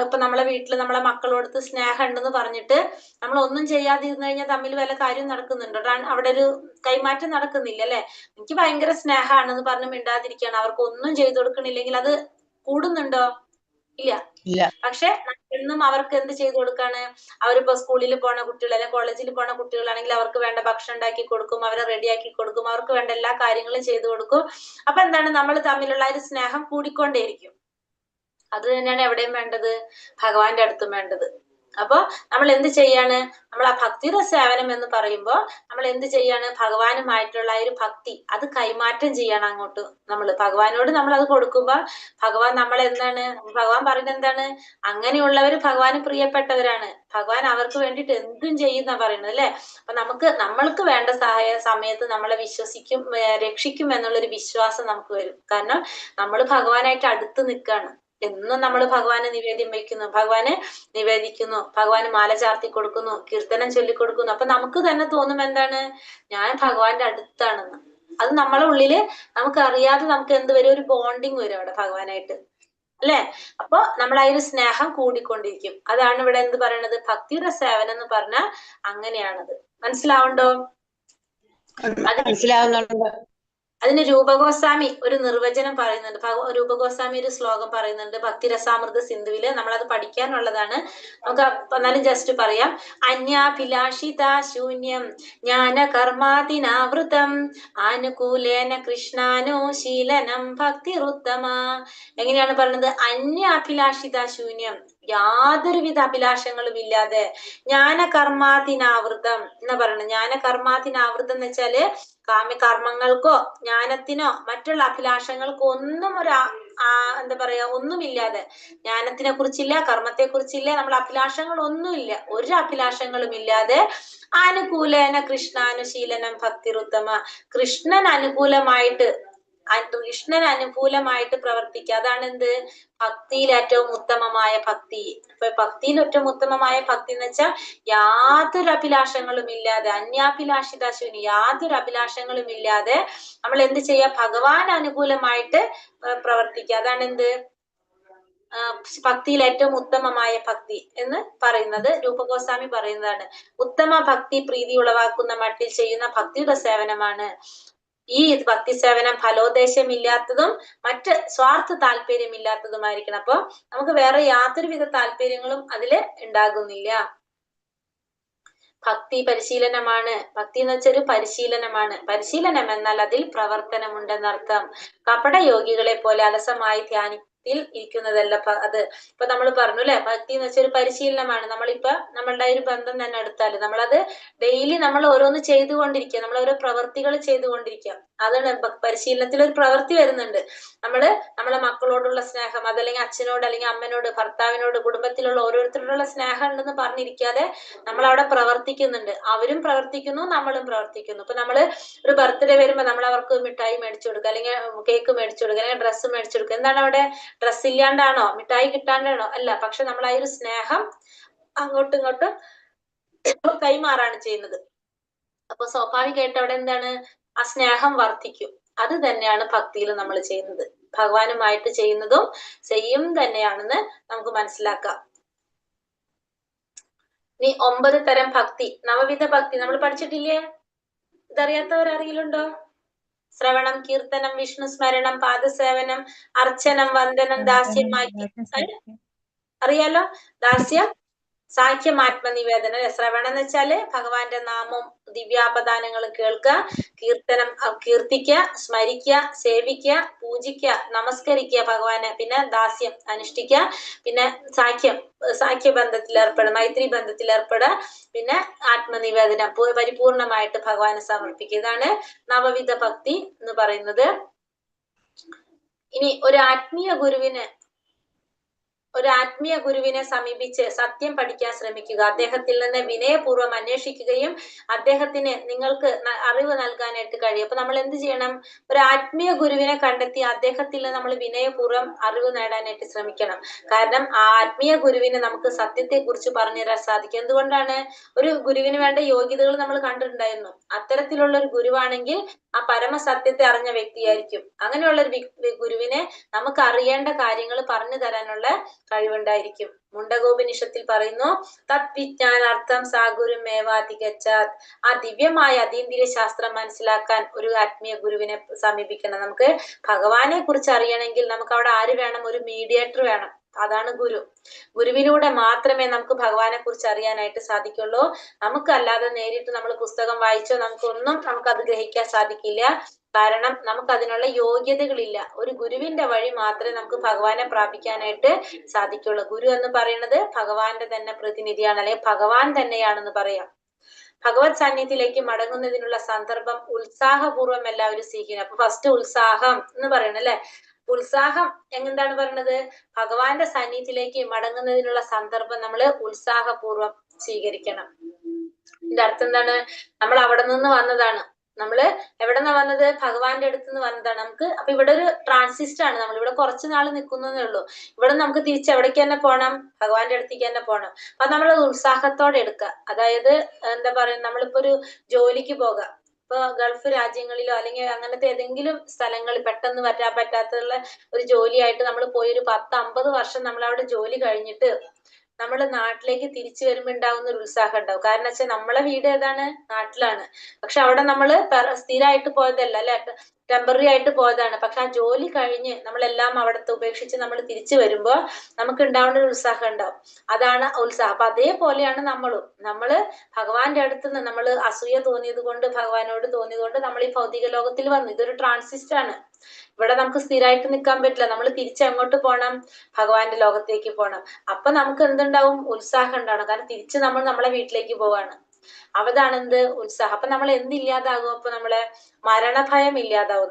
ഇപ്പൊ നമ്മളെ വീട്ടില് നമ്മളെ മക്കളോടത്ത് സ്നേഹം ഉണ്ടെന്ന് പറഞ്ഞിട്ട് നമ്മൾ ഒന്നും ചെയ്യാതിരുന്നു കഴിഞ്ഞാൽ തമ്മിൽ വല്ല കാര്യം നടക്കുന്നുണ്ടോ? അവിടെ ഒരു കൈമാറ്റം നടക്കുന്നില്ല, അല്ലെ? എനിക്ക് ഭയങ്കര സ്നേഹമാണെന്ന് പറഞ്ഞ് മിണ്ടാതിരിക്കുകയാണ്, അവർക്ക് ഒന്നും ചെയ്തു കൊടുക്കണില്ലെങ്കിൽ അത് കൂടുന്നുണ്ടോ? ഇല്ല. പക്ഷെ എന്നും അവർക്ക് എന്ത് ചെയ്തു കൊടുക്കാണ്? അവരിപ്പോ സ്കൂളിൽ പോണ കുട്ടികൾ അല്ലെങ്കിൽ കോളേജിൽ പോണ കുട്ടികളാണെങ്കിൽ അവർക്ക് വേണ്ട ഭക്ഷണം ഉണ്ടാക്കി കൊടുക്കും, അവരെ റെഡിയാക്കി കൊടുക്കും, അവർക്ക് വേണ്ട എല്ലാ കാര്യങ്ങളും ചെയ്തു കൊടുക്കും. അപ്പൊ എന്താണ്? നമ്മൾ തമ്മിലുള്ള ഒരു സ്നേഹം കൂടിക്കൊണ്ടേയിരിക്കും. അത് തന്നെയാണ് എവിടെയും വേണ്ടത്? ഭഗവാന്റെ അടുത്തും വേണ്ടത്. അപ്പൊ നമ്മൾ എന്ത് ചെയ്യാണ്? നമ്മൾ ആ ഭക്തിയുടെ സേവനം എന്ന് പറയുമ്പോൾ നമ്മൾ എന്ത് ചെയ്യാണ്? ഭഗവാനുമായിട്ടുള്ള ഒരു ഭക്തി അത് കൈമാറ്റം ചെയ്യണം അങ്ങോട്ട്. ഭഗവാനോട് നമ്മൾ അത് കൊടുക്കുമ്പോ ഭഗവാൻ നമ്മളെന്താണ്? ഭഗവാൻ പറയുന്നത് എന്താണ്? അങ്ങനെയുള്ളവര് ഭഗവാന് പ്രിയപ്പെട്ടവരാണ്, ഭഗവാൻ അവർക്ക് വേണ്ടിയിട്ട് എന്തും ചെയ്യുന്ന പറയുന്നത്, അല്ലെ? അപ്പൊ നമ്മൾക്ക് വേണ്ട സമയത്ത് നമ്മളെ രക്ഷിക്കും എന്നുള്ളൊരു വിശ്വാസം നമുക്ക് വരും. കാരണം നമ്മൾ ഭഗവാനായിട്ട് അടുത്ത് നിൽക്കാണ്. എന്നും നമ്മൾ ഭഗവാന് നിവേദ്യം വയ്ക്കുന്നു, ഭഗവാന് നിവേദിക്കുന്നു, ഭഗവാന് മാല ചാർത്തി കൊടുക്കുന്നു, കീർത്തനം ചൊല്ലിക്കൊടുക്കുന്നു. അപ്പൊ നമുക്ക് തന്നെ തോന്നും എന്താണ്? ഞാൻ ഭഗവാന്റെ അടുത്താണെന്ന്. അത് നമ്മളെ ഉള്ളില് നമുക്ക് അറിയാതെ നമുക്ക് എന്ത് വരും? ഒരു ബോണ്ടിങ് വരും അവിടെ ഭഗവാനായിട്ട്, അല്ലെ? അപ്പൊ നമ്മൾ ആ ഒരു സ്നേഹം കൂടിക്കൊണ്ടിരിക്കും. അതാണ് ഇവിടെ എന്ത് പറയണത്? ഭക്തിയുടെ സേവനം എന്ന് പറഞ്ഞാൽ അങ്ങനെയാണത്. മനസ്സിലാവുണ്ടോ? മനസ്സിലാവുന്നുണ്ട്. അതിന് രൂപഗോസ്വാമി ഒരു നിർവചനം പറയുന്നുണ്ട്. രൂപഗോസ്വാമി ഒരു ശ്ലോകം പറയുന്നുണ്ട് ഭക്തിരസാമൃത സിന്ധുവില്. നമ്മളത് പഠിക്കാനുള്ളതാണ്. നമുക്ക് എന്നാലും ജസ്റ്റ് പറയാം. അന്യാഭിലാഷിത ശൂന്യം ജ്ഞാന കർമാതിനാവൃതം ആനുകൂലേന കൃഷ്ണാനുശീലനം ഭക്തിരുത്തമ. എങ്ങനെയാണ് പറയുന്നത്? അന്യാഭിലാഷിത ശൂന്യം, യാതൊരുവിധ അഭിലാഷങ്ങളും ഇല്ലാതെ ജ്ഞാനകർമാതിനാവൃതം എന്ന് പറയുന്നത്. ജ്ഞാനകർമാതിനാവൃതം എന്ന് വെച്ചാല് കാമ്യകർമ്മങ്ങൾക്കോ ജ്ഞാനത്തിനോ മറ്റുള്ള അഭിലാഷങ്ങൾക്കോ ഒന്നും എന്താ പറയാ ഒന്നുമില്ലാതെ, ജ്ഞാനത്തിനെ കുറിച്ചില്ല, കർമ്മത്തെ കുറിച്ചില്ല, നമ്മൾ അഭിലാഷങ്ങൾ ഒന്നുമില്ല, ഒരു അഭിലാഷങ്ങളും ഇല്ലാതെ അനുകൂലേന കൃഷ്ണാനുശീലനം ഭക്തിരുത്തമ, കൃഷ്ണൻ അനുകൂലമായിട്ട് പ്രവർത്തിക്കുക. അതാണ് എന്ത്? ഭക്തിയിൽ ഏറ്റവും ഉത്തമമായ ഭക്തി. ഇപ്പൊ ഭക്തിയിൽ ഏറ്റവും ഉത്തമമായ ഭക്തി എന്ന് വെച്ചാൽ യാതൊരു അഭിലാഷങ്ങളും ഇല്ലാതെ, അന്യാഭിലാഷിതാശൂന്യ, യാതൊരു അഭിലാഷങ്ങളും ഇല്ലാതെ നമ്മൾ എന്ത് ചെയ്യാ? ഭഗവാൻ അനുകൂലമായിട്ട് പ്രവർത്തിക്കുക. അതാണ് എന്ത്? ഭക്തിയിൽ ഏറ്റവും ഉത്തമമായ ഭക്തി എന്ന് പറയുന്നത് രൂപഗോസ്വാമി പറയുന്നതാണ്. ഉത്തമ ഭക്തി പ്രീതി ഉളവാക്കുന്ന മട്ടിൽ ചെയ്യുന്ന ഭക്തിയുടെ സേവനമാണ്. ഈ ഭക്തി സേവനം ഫലോദ്ദേശമില്ലാത്തതും മറ്റ് സ്വാർത്ഥ താല്പര്യമില്ലാത്തതുമായിരിക്കണം. അപ്പൊ നമുക്ക് വേറെ യാതൊരുവിധ താല്പര്യങ്ങളും അതില് ഉണ്ടാകുന്നില്ല. ഭക്തി പരിശീലനമാണ്. ഭക്തി എന്ന് വെച്ചാൽ ഒരു പരിശീലനമാണ്. പരിശീലനം എന്നാൽ അതിൽ പ്രവർത്തനമുണ്ടെന്നർത്ഥം. കപട യോഗികളെ പോലെ അലസമായി ഇരിക്കുന്നതല്ല അത്. ഇപ്പൊ നമ്മൾ പറഞ്ഞു അല്ലെ, ഭക്തി എന്ന് വെച്ചാൽ ഒരു പരിശീലനമാണ്. നമ്മളിപ്പോ നമ്മളുടെ ഒരു ബന്ധം തന്നെ എടുത്താല് നമ്മളത് ഡെയിലി നമ്മൾ ഓരോന്ന് ചെയ്തുകൊണ്ടിരിക്കുക, നമ്മൾ ഓരോ പ്രവർത്തികൾ ചെയ്തുകൊണ്ടിരിക്കുക. അതാണ് പരിശീലനത്തിൽ ഒരു പ്രവൃത്തി വരുന്നുണ്ട്. നമ്മളെ മക്കളോടുള്ള സ്നേഹം, അതല്ലെങ്കിൽ അച്ഛനോട് അല്ലെങ്കിൽ അമ്മനോട്, ഭർത്താവിനോട്, കുടുംബത്തിലുള്ള ഓരോരുത്തരോടുള്ള സ്നേഹം ഉണ്ടെന്ന് പറഞ്ഞിരിക്കാതെ നമ്മൾ അവിടെ പ്രവർത്തിക്കുന്നുണ്ട്. അവരും പ്രവർത്തിക്കുന്നു, നമ്മളും പ്രവർത്തിക്കുന്നു. ഇപ്പൊ നമ്മള് ഒരു ബർത്ത്ഡേ വരുമ്പോ നമ്മൾ അവർക്ക് മിഠായി മേടിച്ചു കൊടുക്കുക, അല്ലെങ്കിൽ കേക്ക് മേടിച്ചു കൊടുക്കുക, അല്ലെങ്കിൽ ഡ്രസ്സ് മേടിച്ചു കൊടുക്കുക. എന്താണ് അവിടെ? ഡ്രസ്സ് ഇല്ലാണ്ടാണോ? മിഠായി കിട്ടാണ്ടാണോ? അല്ല. പക്ഷെ നമ്മൾ ആ ഒരു സ്നേഹം അങ്ങോട്ടും ഇങ്ങോട്ടും കൈമാറാണ് ചെയ്യുന്നത്. അപ്പൊ സ്വാഭാവികമായിട്ട് അവിടെ എന്താണ്? ആ സ്നേഹം വർദ്ധിക്കും. അത് തന്നെയാണ് ഭക്തിയിൽ നമ്മൾ ചെയ്യുന്നത്. ഭഗവാനുമായിട്ട് ചെയ്യുന്നതും സെയിം തന്നെയാണെന്ന് നമുക്ക് മനസ്സിലാക്കാം. ഇനി 9 തരം ഭക്തി, നവവിധ ഭക്തി നമ്മൾ പഠിച്ചിട്ടില്ലേ? ഇതറിയാത്തവരാരെങ്കിലുണ്ടോ? ശ്രവണം, കീർത്തനം, വിഷ്ണു സ്മരണം, പാദസേവനം, അർച്ചനം, വന്ദനം, ദാസ്യം, അറിയാലോ? ദാസ്യം, സാഖ്യം, ആത്മനിവേദനം. ശ്രവണം എന്ന് വെച്ചാല് ഭഗവാന്റെ നാമവും ദിവ്യാപദാനങ്ങളും കേൾക്കുക, കീർത്തനം കീർത്തിക്കുക, സ്മരിക്കുക, സേവിക്കുക, പൂജിക്കുക, നമസ്കരിക്കുക ഭഗവാനെ. പിന്നെ ദാസ്യം അനുഷ്ഠിക്കുക. പിന്നെ സാഖ്യബന്ധത്തിൽ ഏർപ്പെടുക, മൈത്രി ബന്ധത്തിൽ ഏർപ്പെടുക. പിന്നെ ആത്മനിവേദനം പരിപൂർണമായിട്ട് ഭഗവാനെ സമർപ്പിക്കുക. ഇതാണ് നവവിധ ഭക്തി എന്ന് പറയുന്നത്. ഇനി ഒരു ആത്മീയ ഗുരുവിനെ സമീപിച്ച് സത്യം പഠിക്കാൻ ശ്രമിക്കുക. അദ്ദേഹത്തിൽ നിന്ന് വിനയപൂർവ്വം അന്വേഷിക്കുകയും അദ്ദേഹത്തിന് നിങ്ങൾക്ക് അറിവ് നൽകാനായിട്ട് കഴിയും. അപ്പൊ നമ്മൾ എന്ത് ചെയ്യണം? ഒരു ആത്മീയ ഗുരുവിനെ കണ്ടെത്തി അദ്ദേഹത്തിൽ നിന്ന് നമ്മൾ വിനയപൂർവ്വം അറിവ് നേടാനായിട്ട് ശ്രമിക്കണം. കാരണം ആ ആത്മീയ ഗുരുവിന് നമുക്ക് സത്യത്തെ കുറിച്ച് പറഞ്ഞു തരാൻ സാധിക്കും. എന്തുകൊണ്ടാണ്? ഒരു ഗുരുവിന് വേണ്ട യോഗ്യതകൾ നമ്മൾ കണ്ടിട്ടുണ്ടായിരുന്നു. അത്തരത്തിലുള്ള ഒരു ഗുരുവാണെങ്കിൽ ആ പരമസത്യത്തെ അറിഞ്ഞ വ്യക്തിയായിരിക്കും. അങ്ങനെയുള്ള ഒരു ഗുരുവിനെ നമുക്ക് അറിയേണ്ട കാര്യങ്ങൾ പറഞ്ഞു തരാനുള്ള കഴിവുണ്ടായിരിക്കും. മുണ്ടകോപനിഷത്തിൽ പറയുന്നു, തദ്വിജ്ഞാനാർത്ഥം സാഗുരും മേവാധികച്ചാത്. ആ ദിവ്യമായ അതീന്ദ്രിയ ശാസ്ത്രം മനസ്സിലാക്കാൻ ഒരു ആത്മീയ ഗുരുവിനെ സമീപിക്കണം. നമുക്ക് ഭഗവാനെ കുറിച്ച് അറിയണമെങ്കിൽ നമുക്ക് അവിടെ ആര് വേണം? ഒരു മീഡിയേറ്റർ വേണം. അതാണ് ഗുരു. ഗുരുവിലൂടെ മാത്രമേ നമുക്ക് ഭഗവാനെ കുറിച്ച് അറിയാനായിട്ട് സാധിക്കുള്ളൂ. നമുക്കല്ലാതെ നേരിട്ട് നമ്മൾ പുസ്തകം വായിച്ചോ നമുക്ക് അത് ഗ്രഹിക്കാൻ സാധിക്കില്ല. കാരണം നമുക്ക് അതിനുള്ള യോഗ്യതകളില്ല. ഒരു ഗുരുവിന്റെ വഴി മാത്രമേ നമുക്ക് ഭഗവാനെ പ്രാപിക്കാനായിട്ട് സാധിക്കുള്ളൂ. ഗുരു എന്ന് പറയുന്നത് ഭഗവാന്റെ തന്നെ പ്രതിനിധിയാണ്, അല്ലെങ്കിൽ ഭഗവാൻ തന്നെയാണെന്ന് പറയാം. ഭഗവത് സാന്നിധ്യത്തിലേക്ക് മടങ്ങുന്നതിനുള്ള സന്ദർഭം ഉത്സാഹപൂർവ്വം എല്ലാവരും സ്വീകരിക്കണം. അപ്പൊ ഫസ്റ്റ് ഉത്സാഹം എന്ന് പറയണം അല്ലെ. ഉത്സാഹം എന്താണ് പറയുന്നത്? ഭഗവാന്റെ സാന്നിധ്യത്തിലേക്ക് മടങ്ങുന്നതിനുള്ള സന്ദർഭം നമ്മൾ ഉത്സാഹപൂർവ്വം സ്വീകരിക്കണം. ഇതിന്റെ അർത്ഥം എന്താണ്? നമ്മൾ അവിടെ നിന്ന് വന്നതാണ്. നമ്മള് എവിടെ നിന്നാ വന്നത്? ഭഗവാന്റെ അടുത്ത് നിന്ന് വന്നതാണ്. അപ്പൊ ഇവിടെ ഒരു ട്രാൻസിസ്റ്റ് ആണ്. നമ്മൾ ഇവിടെ കുറച്ചു നാൾ നിൽക്കുന്നതേ ഉള്ളൂ. ഇവിടെ നമുക്ക് തിരിച്ച് എവിടേക്ക് തന്നെ പോകണം? ഭഗവാന്റെ അടുത്തേക്ക് തന്നെ പോകണം. അപ്പൊ നമ്മൾ ഉത്സാഹത്തോടെ എടുക്കുക. അതായത് എന്താ പറയുക, നമ്മളിപ്പോ ഒരു ജോലിക്ക് പോകാം. ഇപ്പൊ ഗൾഫ് രാജ്യങ്ങളിലോ അല്ലെങ്കിൽ അങ്ങനത്തെ ഏതെങ്കിലും സ്ഥലങ്ങളിൽ പെട്ടെന്ന് പറ്റാത്തുള്ള ഒരു ജോലിയായിട്ട് നമ്മൾ പോയി ഒരു 10-50 വർഷം നമ്മൾ അവിടെ ജോലി കഴിഞ്ഞിട്ട് നമ്മൾ നാട്ടിലേക്ക് തിരിച്ചു വരുമ്പോ ഉണ്ടാവുന്ന ഒരു ഉത്സാഹം ഉണ്ടാവും. കാരണം വെച്ചാൽ നമ്മളെ വീട് ഏതാണ്? നാട്ടിലാണ്. പക്ഷെ അവിടെ നമ്മള് സ്ഥിരമായിട്ട് പോയതല്ല അല്ലെ. ടെമ്പററി ആയിട്ട് പോയതാണ്. പക്ഷെ ആ ജോലി കഴിഞ്ഞ് നമ്മളെല്ലാം അവിടുത്തെ ഉപേക്ഷിച്ച് നമ്മൾ തിരിച്ചു വരുമ്പോ നമുക്ക് ഉണ്ടാവുന്ന ഒരു ഉത്സാഹം ഉണ്ടാവും. അതാണ് ഉത്സാഹം. അപ്പൊ അതേപോലെയാണ് നമ്മള് ഭഗവാന്റെ അടുത്ത് നിന്ന് നമ്മൾ അസൂയ തോന്നിയത് കൊണ്ട്, ഭഗവാനോട് തോന്നിയത് കൊണ്ട് നമ്മൾ ഈ ഭൗതിക ലോകത്തിൽ വന്നു. ഇതൊരു ട്രാൻസിസ്റ്റ് ആണ്. ഇവിടെ നമുക്ക് സ്ഥിരമായിട്ട് നിൽക്കാൻ പറ്റില്ല. നമ്മൾ തിരിച്ചെങ്ങോട്ട് പോകണം? ഭഗവാന്റെ ലോകത്തേക്ക് പോകണം. അപ്പൊ നമുക്ക് എന്തുണ്ടാവും? ഉത്സാഹം ഉണ്ടാവണം. കാരണം തിരിച്ച് നമ്മൾ നമ്മളെ വീട്ടിലേക്ക് പോവാണ്. അതാണ് എന്ത്? ഉത്സാഹം. അപ്പൊ നമ്മൾ എന്തില്ലാതാകും? അപ്പൊ നമ്മളെ മരണഭയം ഇല്ലാതാവും.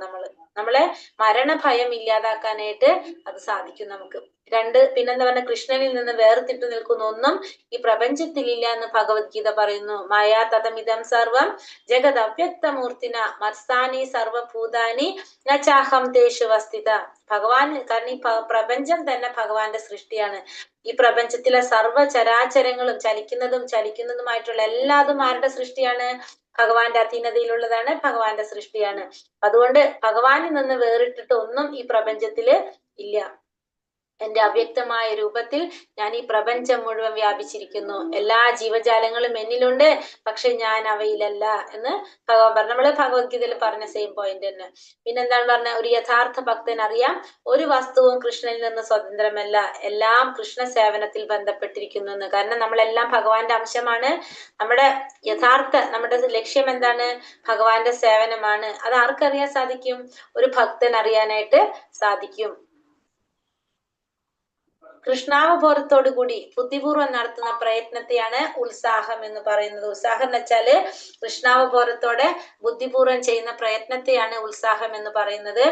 നമ്മളെ മരണഭയം ഇല്ലാതാക്കാനായിട്ട് അത് സാധിക്കും നമുക്ക്. പിന്നെന്താ പറഞ്ഞ, കൃഷ്ണനിൽ നിന്ന് വേർതിട്ട് നിൽക്കുന്ന ഒന്നും ഈ പ്രപഞ്ചത്തിലില്ല എന്ന് ഭഗവത്ഗീത പറയുന്നു. മായാ തതമിതം സർവം ജഗത് അവ്യക്തമൂർത്തിന മത്സാനി സർവഭൂതാനി നചാഹം തേഷു വസ്ഥിത. കാരണം ഈ പ്രപഞ്ചം തന്നെ ഭഗവാന്റെ സൃഷ്ടിയാണ്. ഈ പ്രപഞ്ചത്തിലെ സർവ്വചരാചരങ്ങളും ചലിക്കുന്നതുമായിട്ടുള്ള എല്ലാതും ആരുടെ സൃഷ്ടിയാണ്? ഭഗവാന്റെ അധീനതയിലുള്ളതാണ്, ഭഗവാന്റെ സൃഷ്ടിയാണ്. അതുകൊണ്ട് ഭഗവാനിൽ നിന്ന് വേറിട്ടിട്ട് ഒന്നും ഈ പ്രപഞ്ചത്തില് ഇല്ല. എന്റെ അവ്യക്തമായ രൂപത്തിൽ ഞാൻ ഈ പ്രപഞ്ചം മുഴുവൻ വ്യാപിച്ചിരിക്കുന്നു. എല്ലാ ജീവജാലങ്ങളും എന്നിലുണ്ട്, പക്ഷെ ഞാൻ അവയിലല്ല എന്ന് ഭഗവാൻ പറഞ്ഞു. നമ്മള് ഭഗവത്ഗീതയിൽ പറഞ്ഞ സെയിം പോയിന്റ് തന്നെ. പിന്നെന്താണ് പറഞ്ഞ, ഒരു യഥാർത്ഥ ഭക്തൻ അറിയാം ഒരു വസ്തുവും കൃഷ്ണനിൽ നിന്ന് സ്വതന്ത്രമല്ല, എല്ലാം കൃഷ്ണ സേവനത്തിൽ ബന്ധപ്പെട്ടിരിക്കുന്നു എന്ന്. കാരണം നമ്മളെല്ലാം ഭഗവാന്റെ അംശമാണ്. നമ്മുടെ ലക്ഷ്യം എന്താണ്? ഭഗവാന്റെ സേവനമാണ്. അത് ആർക്കറിയാൻ സാധിക്കും? ഒരു ഭക്തൻ അറിയാനായിട്ട് സാധിക്കും. കൃഷ്ണാവബോധത്തോടു കൂടി ബുദ്ധിപൂർവ്വം നടത്തുന്ന പ്രയത്നത്തെയാണ് ഉത്സാഹം എന്ന് പറയുന്നത്. ഉത്സാഹം എന്ന് വെച്ചാല് കൃഷ്ണാവബോധത്തോടെ ബുദ്ധിപൂർവ്വം ചെയ്യുന്ന പ്രയത്നത്തെയാണ് ഉത്സാഹം എന്ന് പറയുന്നത്.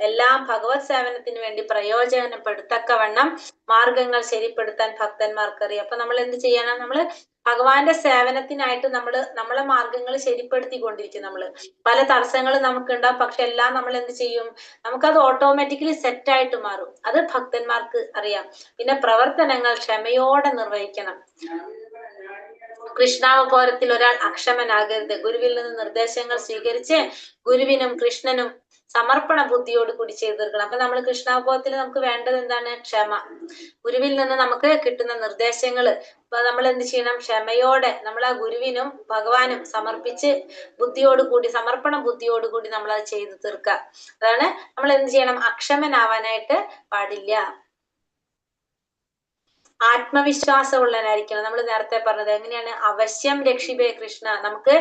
എല്ലാം ഭഗവത് സേവനത്തിന് വേണ്ടി പ്രയോജനപ്പെടുത്തക്കവണ്ണം മാർഗങ്ങൾ ശരിപ്പെടുത്താൻ ഭക്തന്മാർക്കറിയാം. അപ്പൊ നമ്മൾ എന്ത് ചെയ്യണം? നമ്മള് ഭഗവാന്റെ സേവനത്തിനായിട്ട് നമ്മളെ മാർഗങ്ങൾ ശരിപ്പെടുത്തിക്കൊണ്ടിരിക്കും. പല തടസ്സങ്ങളും നമുക്കുണ്ടാവും. പക്ഷെ എല്ലാം നമ്മൾ എന്ത് ചെയ്യും? നമുക്കത് ഓട്ടോമാറ്റിക്കലി സെറ്റായിട്ട് മാറും. അത് ഭക്തന്മാർക്ക് അറിയാം. പിന്നെ പ്രവർത്തനങ്ങൾ ക്ഷമയോടെ നിർവഹിക്കണം. കൃഷ്ണാവബോധത്തിൽ ഒരാൾ അക്ഷമനാകരുത്. ഗുരുവിൽ നിന്ന് നിർദ്ദേശങ്ങൾ സ്വീകരിച്ച് ഗുരുവിനും കൃഷ്ണനും സമർപ്പണ ബുദ്ധിയോട് കൂടി ചെയ്തു തീർക്കണം. അപ്പൊ നമ്മൾ കൃഷ്ണാവബോധത്തിൽ നമുക്ക് വേണ്ടത് എന്താണ്? ക്ഷമ. ഗുരുവിൽ നിന്ന് നമുക്ക് കിട്ടുന്ന നിർദ്ദേശങ്ങൾ നമ്മൾ എന്ത് ചെയ്യണം? ക്ഷമയോടെ നമ്മൾ ആ ഗുരുവിനും ഭഗവാനും സമർപ്പിച്ച് സമർപ്പണ ബുദ്ധിയോടുകൂടി നമ്മൾ അത് ചെയ്തു തീർക്കുക. അതാണ് നമ്മൾ എന്ത് ചെയ്യണം? അക്ഷമനാവാനായിട്ട് പാടില്ല. ആത്മവിശ്വാസമുള്ളവനായിരിക്കണം. നമ്മൾ നേരത്തെ പറഞ്ഞത് എങ്ങനെയാണ്? അവശ്യം രക്ഷിപേ കൃഷ്ണ. നമുക്ക്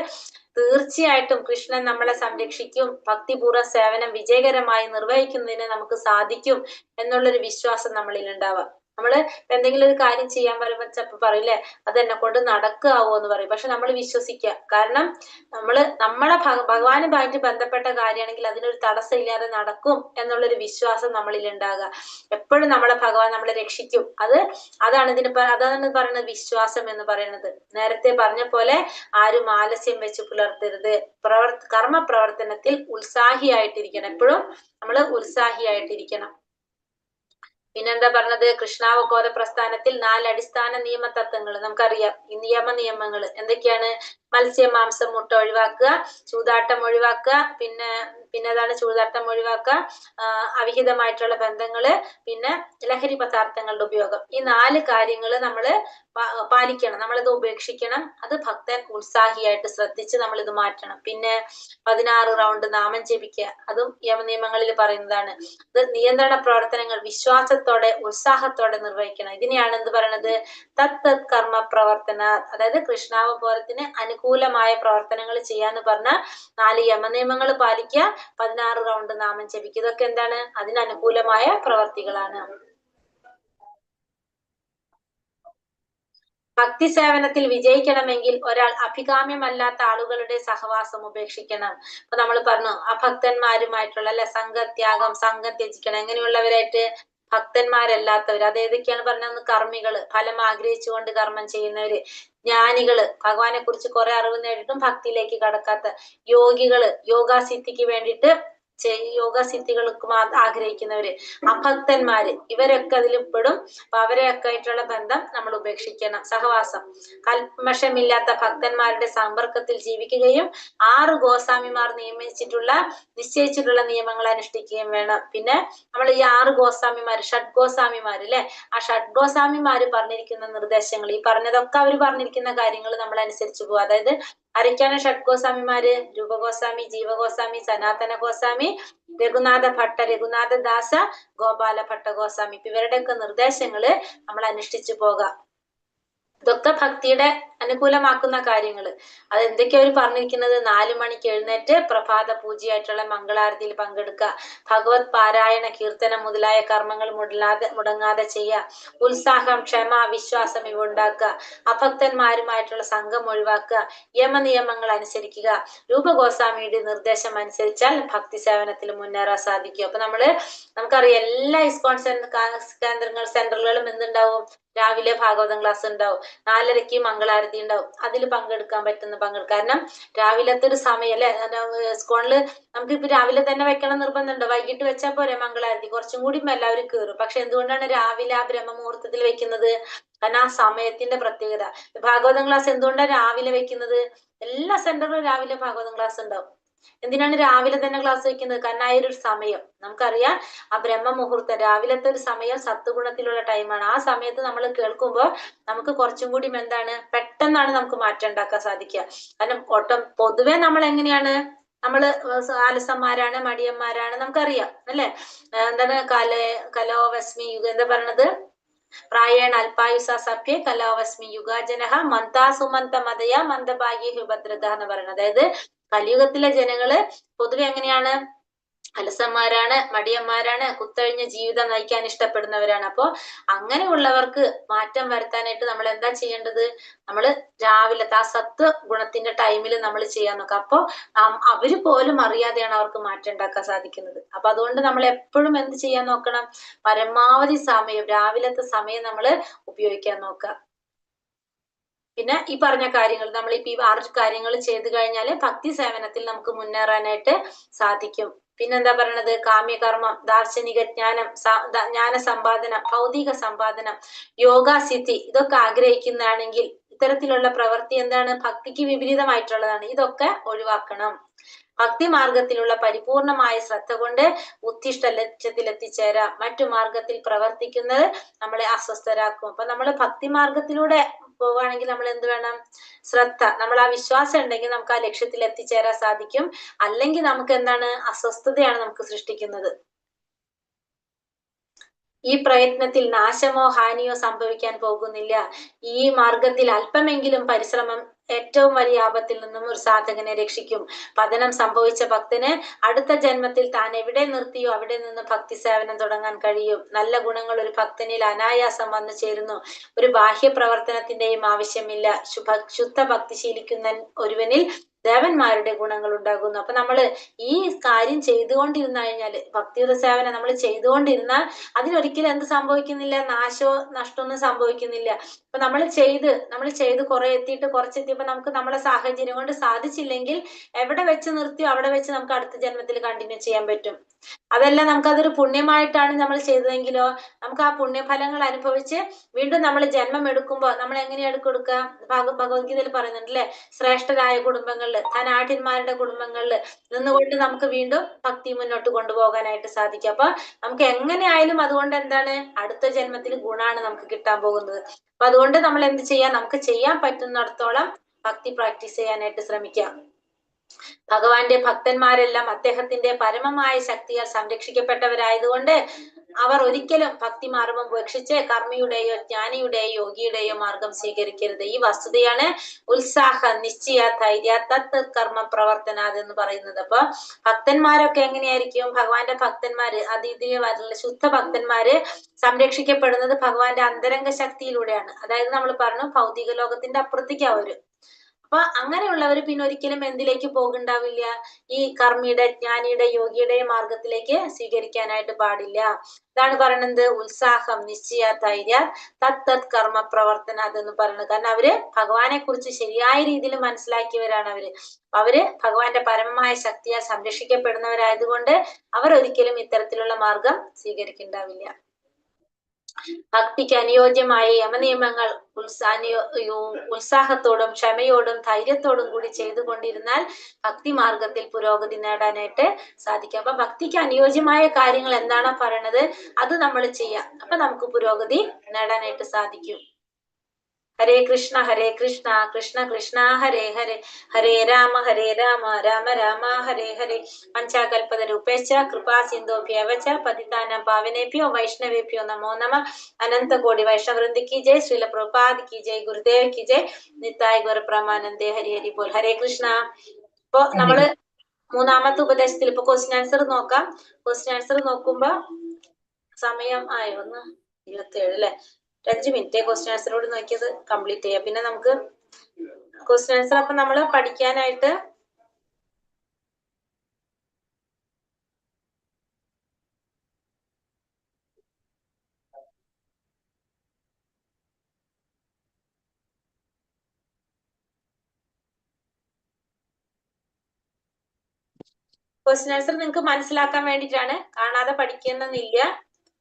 തീർച്ചയായിട്ടും കൃഷ്ണൻ നമ്മളെ സംരക്ഷിക്കും. ഭക്തിപൂർവ്വ സേവനം വിജയകരമായി നിർവഹിക്കുന്നതിന് നമുക്ക് സാധിക്കും എന്നുള്ളൊരു വിശ്വാസം നമ്മളിൽ ഉണ്ടാവാം. നമ്മള് എന്തെങ്കിലും ഒരു കാര്യം ചെയ്യാൻ പറയുമ്പോ ചിലപ്പോ പറയില്ലേ, അത് എന്നെ കൊണ്ട് നടക്കാവോ എന്ന് പറയും. പക്ഷെ നമ്മൾ വിശ്വസിക്കുക. കാരണം നമ്മളെ ഭഗവാനുമായിട്ട് ബന്ധപ്പെട്ട കാര്യമാണെങ്കിൽ അതിനൊരു തടസ്സം ഇല്ലാതെ നടക്കും എന്നുള്ളൊരു വിശ്വാസം നമ്മളിൽ ഉണ്ടാകുക. എപ്പോഴും നമ്മളെ ഭഗവാൻ നമ്മളെ രക്ഷിക്കും. അതാണ് പറയുന്നത് വിശ്വാസം എന്ന് പറയുന്നത്. നേരത്തെ പറഞ്ഞ പോലെ ആരും ആലസ്യം വെച്ച് പുലർത്തരുത്. കർമ്മ പ്രവർത്തനത്തിൽ ഉത്സാഹിയായിട്ടിരിക്കണം. എപ്പോഴും നമ്മൾ ഉത്സാഹിയായിട്ടിരിക്കണം. പിന്നെന്താ പറഞ്ഞത്? കൃഷ്ണാവബോധ പ്രസ്ഥാനത്തിൽ 4 അടിസ്ഥാന നിയമ തത്വങ്ങൾ നമുക്കറിയാം. ഈ നിയമങ്ങൾ എന്തൊക്കെയാണ്? മത്സ്യം, മാംസം, മുട്ട ഒഴിവാക്കുക, ചൂതാട്ടം ഒഴിവാക്കുക, പിന്നെ അതാണ് ചൂതാട്ടം ഒഴിവാക്കുക, അവിഹിതമായിട്ടുള്ള ബന്ധങ്ങള്, പിന്നെ ലഹരി പദാർത്ഥങ്ങളുടെ ഉപയോഗം. ഈ 4 കാര്യങ്ങൾ നമ്മൾ പാലിക്കണം. നമ്മളിത് ഉപേക്ഷിക്കണം. അത് ഭക്തൻ ഉത്സാഹിയായിട്ട് ശ്രദ്ധിച്ച് നമ്മൾ ഇത് മാറ്റണം. പിന്നെ 16 റൗണ്ട് നാമം ജപിക്കുക, അതും നിയമങ്ങളിൽ പറയുന്നതാണ്. ഇത് നിയന്ത്രണ പ്രവർത്തനങ്ങൾ വിശ്വാസത്തോടെ ഉത്സാഹത്തോടെ നിർവഹിക്കണം. ഇതിനെയാണ് എന്ത് പറയണത്? തത് കർമ്മ പ്രവർത്തന. അതായത് കൃഷ്ണാവബോധത്തിന് അനുകൂലമായ പ്രവർത്തനങ്ങൾ ചെയ്യാന്ന് പറഞ്ഞ 4 യമനിയമങ്ങൾ പാലിക്കുക, 16 റൗണ്ട് നാമം ജപിക്കുക. ഇതൊക്കെ എന്താണ്? അതിന് അനുകൂലമായ പ്രവർത്തികളാണ്. ഭക്തി സേവനത്തിൽ വിജയിക്കണമെങ്കിൽ ഒരാൾ അഭികാമ്യമല്ലാത്ത ആളുകളുടെ സഹവാസം ഉപേക്ഷിക്കണം. അപ്പൊ നമ്മൾ പറഞ്ഞു അഭക്തന്മാരുമായിട്ടുള്ള സംഘത്യാഗം, സംഘം ത്യജിക്കണം. എങ്ങനെയുള്ളവരായിട്ട്? ഭക്തന്മാരല്ലാത്തവർ. അത് ഏതൊക്കെയാണ് പറഞ്ഞത്? കർമ്മികള്, ഫലം ആഗ്രഹിച്ചുകൊണ്ട് കർമ്മം ചെയ്യുന്നവര്, ജ്ഞാനികള്, ഭഗവാനെ കുറിച്ച് കുറെ അറിവ് നേടിയിട്ടും ഭക്തിയിലേക്ക് കടക്കാത്ത, യോഗികള്, യോഗാസിദ്ധിക്ക് വേണ്ടിയിട്ട് യോഗസിദ്ധികൾക്ക് ആഗ്രഹിക്കുന്നവര്, അഭക്തന്മാര്, ഇവരൊക്കെ അതിൽ പെടും. അപ്പൊ അവരെയൊക്കെ ആയിട്ടുള്ള ബന്ധം നമ്മൾ ഉപേക്ഷിക്കണം. സഹവാസം, കൽമഷമില്ലാത്ത ഭക്തന്മാരുടെ സമ്പർക്കത്തിൽ ജീവിക്കുകയും 6 ഗോസ്വാമിമാർ നിശ്ചയിച്ചിട്ടുള്ള നിയമങ്ങൾ അനുഷ്ഠിക്കുകയും വേണം. പിന്നെ നമ്മൾ ഈ 6 ഗോസ്വാമിമാര്, ഷഡ്ഗോസ്വാമിമാര് അല്ലെ, ആ ഷഡ്ഗോസ്വാമിമാര് പറഞ്ഞിരിക്കുന്ന നിർദ്ദേശങ്ങൾ, ഈ പറഞ്ഞതൊക്കെ അവർ പറഞ്ഞിരിക്കുന്ന കാര്യങ്ങൾ നമ്മൾ അനുസരിച്ച് പോകും. അതായത് ആരൊക്കെയാണ് ഷഡ്ഗോസ്വാമിമാര്? രൂപഗോസ്വാമി, ജീവഗോസ്വാമി, സനാതന ഗോസ്വാമി, രഘുനാഥ ഭട്ട, രഘുനാഥദാസ, ഗോപാല ഭട്ട ഗോസ്വാമി. ഇവരുടെയൊക്കെ നിർദ്ദേശങ്ങള് നമ്മൾ അനുഷ്ഠിച്ചു പോകാം. ഇതൊക്കെ ഭക്തിയുടെ അനുകൂലമാക്കുന്ന കാര്യങ്ങൾ. അത് എന്തൊക്കെയാ അവർ പറഞ്ഞിരിക്കുന്നത്? 4 മണിക്ക് എഴുന്നേറ്റ് പ്രഭാത പൂജയായിട്ടുള്ള മംഗളാരതിയിൽ പങ്കെടുക്കുക, ഭഗവത് പാരായണ, കീർത്തനം മുതലായ കർമ്മങ്ങൾ മുടങ്ങാതെ ചെയ്യുക, ഉത്സാഹം, ക്ഷമ, വിശ്വാസം ഇവ ഉണ്ടാക്കുക, അഭക്തന്മാരുമായിട്ടുള്ള സംഘം ഒഴിവാക്കുക, യമനിയമങ്ങൾ അനുസരിക്കുക. രൂപഗോസ്വാമിയുടെ നിർദ്ദേശം അനുസരിച്ചാൽ ഭക്തി സേവനത്തിൽ മുന്നേറാൻ സാധിക്കും. അപ്പൊ നമുക്കറിയാം എല്ലാ ഇസ്കോൺ സെന്ററുകളിലും എന്തുണ്ടാവും? രാവിലെ ഭാഗവതം ക്ലാസ് ഉണ്ടാവും, 4:30 മംഗളാരതി ഉണ്ടാവും. അതിൽ പങ്കെടുക്കാൻ പറ്റുന്ന പങ്കെടുക്കും. കാരണം രാവിലത്തെ ഒരു സമയം അല്ലെ, സ്കൂളില് നമുക്കിപ്പോ രാവിലെ തന്നെ വെക്കണം നിർബന്ധമുണ്ടോ? വൈകിട്ട് വെച്ചാൽ പോരെ മംഗളാരതി? കുറച്ചും കൂടി എല്ലാവരും കയറും. പക്ഷെ എന്തുകൊണ്ടാണ് രാവിലെ ആ ബ്രഹ്മമുഹൂർത്തത്തിൽ വെക്കുന്നത്? കാരണം ആ സമയത്തിന്റെ പ്രത്യേകത. ഭാഗവതം ക്ലാസ് എന്തുകൊണ്ടാണ് രാവിലെ വെക്കുന്നത്? എല്ലാ സെന്ററിലും രാവിലെ ഭാഗവതം ക്ലാസ് ഉണ്ടാവും. എന്തിനാണ് രാവിലെ തന്നെ ക്ലാസ് വെക്കുന്നത്? കാരണം ആ ഒരു സമയം നമുക്കറിയാം, ആ ബ്രഹ്മമുഹൂർത്തം രാവിലത്തെ ഒരു സമയം സത്വഗുണത്തിലുള്ള ടൈമാണ്. ആ സമയത്ത് നമ്മൾ കേൾക്കുമ്പോൾ നമുക്ക് കുറച്ചും കൂടി എന്താണ്, പെട്ടെന്നാണ് നമുക്ക് മാറ്റം ഉണ്ടാക്കാൻ സാധിക്കുക. കാരണം പൊതുവെ നമ്മൾ എങ്ങനെയാണ്, നമ്മള് ആലസന്മാരാണ്, മടിയന്മാരാണ്, നമുക്കറിയാം അല്ലെ. എന്താണ് കലോവസ്മി യുഗം എന്താ പറയണത്? പ്രായേണ അല്പായുസ സഭ്യ കലാവസ്മി യുഗാജനഹ മന്ദാ സുമന്ത മതയ മന്ദഭാഗ്യ ഹുഭദ്രത എന്ന് പറയുന്നത്. അതായത് കലിയുഗത്തിലെ ജനങ്ങള് പൊതുവെ എങ്ങനെയാണ്? അലസന്മാരാണ്, മടിയന്മാരാണ്, കുത്തഴിഞ്ഞ ജീവിതം നയിക്കാൻ ഇഷ്ടപ്പെടുന്നവരാണ്. അപ്പോ അങ്ങനെയുള്ളവർക്ക് മാറ്റം വരുത്താനായിട്ട് നമ്മൾ എന്താ ചെയ്യേണ്ടത്? നമ്മൾ രാവിലത്തെ ആ സത്വ ഗുണത്തിന്റെ ടൈമിൽ നമ്മൾ ചെയ്യാൻ നോക്കാം. അപ്പൊ അവര് പോലും അറിയാതെയാണ് അവർക്ക് മാറ്റം ഉണ്ടാക്കാൻ സാധിക്കുന്നത്. അപ്പൊ അതുകൊണ്ട് നമ്മൾ എപ്പോഴും എന്ത് ചെയ്യാൻ നോക്കണം? പരമാവധി സമയം, രാവിലത്തെ സമയം നമ്മൾ ഉപയോഗിക്കാൻ നോക്കുക. പിന്നെ ഈ പറഞ്ഞ കാര്യങ്ങൾ, നമ്മളിപ്പോ ഈ 6 കാര്യങ്ങൾ ചെയ്തു കഴിഞ്ഞാൽ ഭക്തി സേവനത്തിൽ നമുക്ക് മുന്നേറാനായിട്ട് സാധിക്കും. പിന്നെന്താ പറയണത്? കാമ്യകർമ്മം, ദാർശനിക ജ്ഞാനം, ജ്ഞാന സമ്പാദനം, ഭൗതിക സമ്പാദനം, യോഗാസിദ്ധി ഇതൊക്കെ ആഗ്രഹിക്കുന്നതാണെങ്കിൽ ഇത്തരത്തിലുള്ള പ്രവൃത്തി എന്താണ്? ഭക്തിക്ക് വിപരീതമായിട്ടുള്ളതാണ്. ഇതൊക്കെ ഒഴിവാക്കണം. ഭക്തി മാർഗത്തിലുള്ള പരിപൂർണമായ ശ്രദ്ധ കൊണ്ട് ഉദ്ദിഷ്ട ലക്ഷ്യത്തിൽ എത്തിച്ചേരാം. മറ്റു മാർഗത്തിൽ പ്രവർത്തിക്കുന്നത് നമ്മളെ അസ്വസ്ഥരാക്കും. അപ്പൊ നമ്മൾ ഭക്തി മാർഗത്തിലൂടെ പോവുകയാണെങ്കിൽ നമ്മൾ എന്ത് വേണം? ശ്രദ്ധ. നമ്മൾ ആ വിശ്വാസം ഉണ്ടെങ്കിൽ നമുക്ക് ആ ലക്ഷ്യത്തിൽ എത്തിച്ചേരാൻ സാധിക്കും. അല്ലെങ്കിൽ നമുക്ക് എന്താണ്? അസ്വസ്ഥതയാണ് നമുക്ക് സൃഷ്ടിക്കുന്നത്. ഈ പ്രയത്നത്തിൽ നാശമോ ഹാനിയോ സംഭവിക്കാൻ പോകുന്നില്ല. ഈ മാർഗത്തിൽ അല്പമെങ്കിലും പരിശ്രമം ഏറ്റവും വലിയ ആപത്തിൽ നിന്നും ഒരു സാധകനെ രക്ഷിക്കും. പതനം സംഭവിച്ച ഭക്തന് അടുത്ത ജന്മത്തിൽ താൻ എവിടെ നിർത്തിയോ അവിടെ നിന്ന് ഭക്തി സേവനം തുടങ്ങാൻ കഴിയും. നല്ല ഗുണങ്ങൾ ഒരു ഭക്തനിൽ അനായാസം വന്നു ചേരുന്നു. ഒരു ബാഹ്യ പ്രവർത്തനത്തിന്റെയും ആവശ്യമില്ല. ശുദ്ധ ഭക്തി ശീലിക്കുന്ന ഒരുവനിൽ ദേവന്മാരുടെ ഗുണങ്ങൾ ഉണ്ടാകുന്നു. അപ്പൊ നമ്മള് ഈ കാര്യം ചെയ്തുകൊണ്ടിരുന്നു കഴിഞ്ഞാല്, ഭക്തിയുടെ സേവനം നമ്മൾ ചെയ്തുകൊണ്ടിരുന്നാൽ അതിനൊരിക്കലും എന്ത് സംഭവിക്കുന്നില്ല? നാശമോ നഷ്ടമൊന്നും സംഭവിക്കുന്നില്ല. അപ്പൊ നമ്മൾ ചെയ്ത് കുറെ എത്തിയിട്ട് കുറച്ചെത്തിയപ്പോ നമുക്ക് നമ്മളെ സാഹചര്യം കൊണ്ട് സാധിച്ചില്ലെങ്കിൽ എവിടെ വെച്ച് നിർത്തിയോ അവിടെ വെച്ച് നമുക്ക് അടുത്ത ജന്മത്തിൽ കണ്ടിന്യൂ ചെയ്യാൻ പറ്റും. അതല്ല നമുക്കതൊരു പുണ്യമായിട്ടാണ് നമ്മൾ ചെയ്തതെങ്കിലോ നമുക്ക് ആ പുണ്യഫലങ്ങൾ അനുഭവിച്ച് വീണ്ടും നമ്മൾ ജന്മം എടുക്കുമ്പോൾ നമ്മൾ എങ്ങനെയാണ് കൊടുക്കുക? ഭഗവത്ഗീതയിൽ പറയുന്നുണ്ട് അല്ലെ, ശ്രേഷ്ഠരായ കുടുംബങ്ങളിൽ, ധനാഢ്യന്മാരുടെ കുടുംബങ്ങളിൽ നിന്നുകൊണ്ട് നമുക്ക് വീണ്ടും ഭക്തി മുന്നോട്ട് കൊണ്ടുപോകാനായിട്ട് സാധിക്കും. അപ്പൊ നമുക്ക് എങ്ങനെയായാലും അതുകൊണ്ട് എന്താണ്? അടുത്ത ജന്മത്തിൽ ഗുണമാണ് നമുക്ക് കിട്ടാൻ പോകുന്നത്. അപ്പൊ അതുകൊണ്ട് നമ്മൾ എന്ത് ചെയ്യാം? നമുക്ക് ചെയ്യാൻ പറ്റുന്നിടത്തോളം ഭക്തി പ്രാക്ടീസ് ചെയ്യാനായിട്ട് ശ്രമിക്കാം. ഭഗവാന്റെ ഭക്തന്മാരെല്ലാം അദ്ദേഹത്തിന്റെ പരമമായ ശക്തിയാൽ സംരക്ഷിക്കപ്പെട്ടവരായതുകൊണ്ട് അവർ ഒരിക്കലും ഭക്തി മാർഗം ഉപേക്ഷിച്ച് കർമ്മിയുടെയോ ജ്ഞാനിയുടെയോ യോഗിയുടെയോ മാർഗം സ്വീകരിക്കരുത്. ഈ വസ്തുതയാണ് ഉത്സാഹ നിശ്ചയ ധൈര്യ തത് കർമ്മ പ്രവർത്തനാത് എന്ന് പറയുന്നത്. അപ്പൊ ഭക്തന്മാരൊക്കെ എങ്ങനെയായിരിക്കും? ഭഗവാന്റെ ഭക്തന്മാര്, ഇതിൽ വരുന്ന ശുദ്ധ ഭക്തന്മാര് സംരക്ഷിക്കപ്പെടുന്നത് ഭഗവാന്റെ അന്തരംഗ ശക്തിയിലൂടെയാണ്. അതായത് നമ്മൾ പറഞ്ഞു ഭൗതിക ലോകത്തിന്റെ അപ്പുറത്തേക്ക് അവര്. അപ്പൊ അങ്ങനെയുള്ളവർ പിന്നെ ഒരിക്കലും എന്തിലേക്ക് പോകുണ്ടാവില്ല? ഈ കർമ്മിയുടെ, ജ്ഞാനിയുടെ, യോഗിയുടെ മാർഗത്തിലേക്ക് സ്വീകരിക്കാനായിട്ട് പാടില്ല. ഇതാണ് പറയുന്നത് ഉത്സാഹം നിശ്ചയ ധൈര്യ തത് കർമ്മ പ്രവർത്തന അതെന്ന് പറയുന്നത്. കാരണം അവര് ഭഗവാനെ കുറിച്ച് ശരിയായ രീതിയിൽ മനസ്സിലാക്കിയവരാണ്. അവര് ഭഗവാന്റെ പരമമായ ശക്തിയാൽ സംരക്ഷിക്കപ്പെടുന്നവരായതുകൊണ്ട് അവർ ഒരിക്കലും ഇത്തരത്തിലുള്ള മാർഗം സ്വീകരിക്കുന്നുണ്ടാവില്ല. ഭക്തിക്ക് അനുയോജ്യമായ യമനിയമങ്ങൾ ഉത്സാഹത്തോടും ക്ഷമയോടും ധൈര്യത്തോടും കൂടി ചെയ്തുകൊണ്ടിരുന്നാൽ ഭക്തി മാർഗത്തിൽ പുരോഗതി നേടാനായിട്ട് സാധിക്കും. അപ്പൊ ഭക്തിക്ക് അനുയോജ്യമായ കാര്യങ്ങൾ എന്താണോ പറയണത് അത് നമ്മൾ ചെയ്യാം. അപ്പൊ നമുക്ക് പുരോഗതി നേടാനായിട്ട് സാധിക്കും. ഹരേ കൃഷ്ണ കൃഷ്ണ കൃഷ്ണ ഹരേ ഹരേ, ഹരേ രാമ രാമ രാമ ഹരേ ഹരേ. പഞ്ചാകൽപത രൂപേശ്ച കൃപാ സിന്ധോഭ്യവച പതിതാനാം പാവനേഭ്യോ വൈഷ്ണവേഭ്യോ നമോ നമ. അനന്ത കോടി വൈഷ്ണവൃന്ദി കി ജയ്, ശ്രീല പ്രഭുപാദ് കി ജയ്, ഗുരുദേവ് കി ജയ്, നിത്തായ് ഗുരു പ്രമാനന്ദേ. ഹരി ഹരി ബോൽ. ഹരേ കൃഷ്ണ. ഇപ്പൊ നമ്മള് മൂന്നാമത്തെ ഉപദേശത്തിൽ ഇപ്പൊ ക്വസ്റ്റ്യൻ ആൻസർ നോക്കാം. ക്വസ്റ്റ്യൻ ആൻസർ നോക്കുമ്പോ സമയം ആയോ? 1:27 അല്ലെ? 5 മിനിറ്റ് ക്വസ്റ്റ്യൻ ആൻസറോട് നോക്കിയത് കംപ്ലീറ്റ് ചെയ്യാം. പിന്നെ നമുക്ക് ക്വസ്റ്റ്യൻ ആൻസർ അപ്പൊ നമ്മള് പഠിക്കാനായിട്ട് ക്വസ്റ്റ്യൻ ആൻസർ നിങ്ങൾക്ക് മനസ്സിലാക്കാൻ വേണ്ടിയിട്ടാണ്, കാണാതെ പഠിക്കണമെന്നില്ല.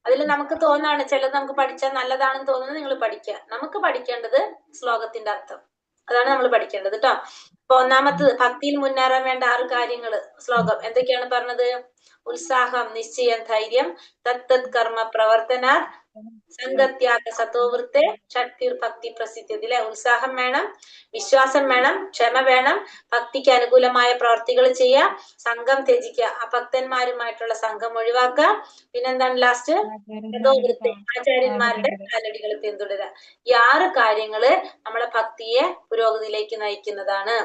അതിൽ നമുക്ക് തോന്നാണ് ചിലത് നമുക്ക് പഠിച്ചാൽ നല്ലതാണെന്ന് തോന്നുന്നത് നിങ്ങൾ പഠിക്കുക. നമുക്ക് പഠിക്കേണ്ടത് ശ്ലോകത്തിന്റെ അർത്ഥം, അതാണ് നമ്മൾ പഠിക്കേണ്ടത് കേട്ടോ. അപ്പൊ ഒന്നാമത്തത് ഭക്തിയിൽ മുന്നേറാൻ വേണ്ട 6 കാര്യങ്ങള്. ശ്ലോകം എന്തൊക്കെയാണ് പറഞ്ഞത്? ഉത്സാഹം, നിശ്ചയം, ധൈര്യം, തത്തത് കർമ്മ പ്രവർത്തന, സംഗത്യാഗ സത്തോവൃത്തെ, ഷഡ്ഭിർ ഭക്തി പ്രസിദ്ധ്യതി. അല്ലെ? ഉത്സാഹം വേണം, വിശ്വാസം വേണം, ക്ഷമ വേണം, ഭക്തിക്ക് അനുകൂലമായ പ്രവർത്തികൾ ചെയ്യാം, സംഘം ത്യജിക്കുക, അഭക്തന്മാരുമായിട്ടുള്ള സംഘം ഒഴിവാക്കുക, പിന്നെന്താണ് ലാസ്റ്റ്? സത്തോവൃത്തെ, ആചാര്യന്മാരുടെ കാലടികൾ പിന്തുടരുക. ഈ 6 കാര്യങ്ങള് നമ്മളെ ഭക്തിയെ പുരോഗതിയിലേക്ക് നയിക്കുന്നതാണ്.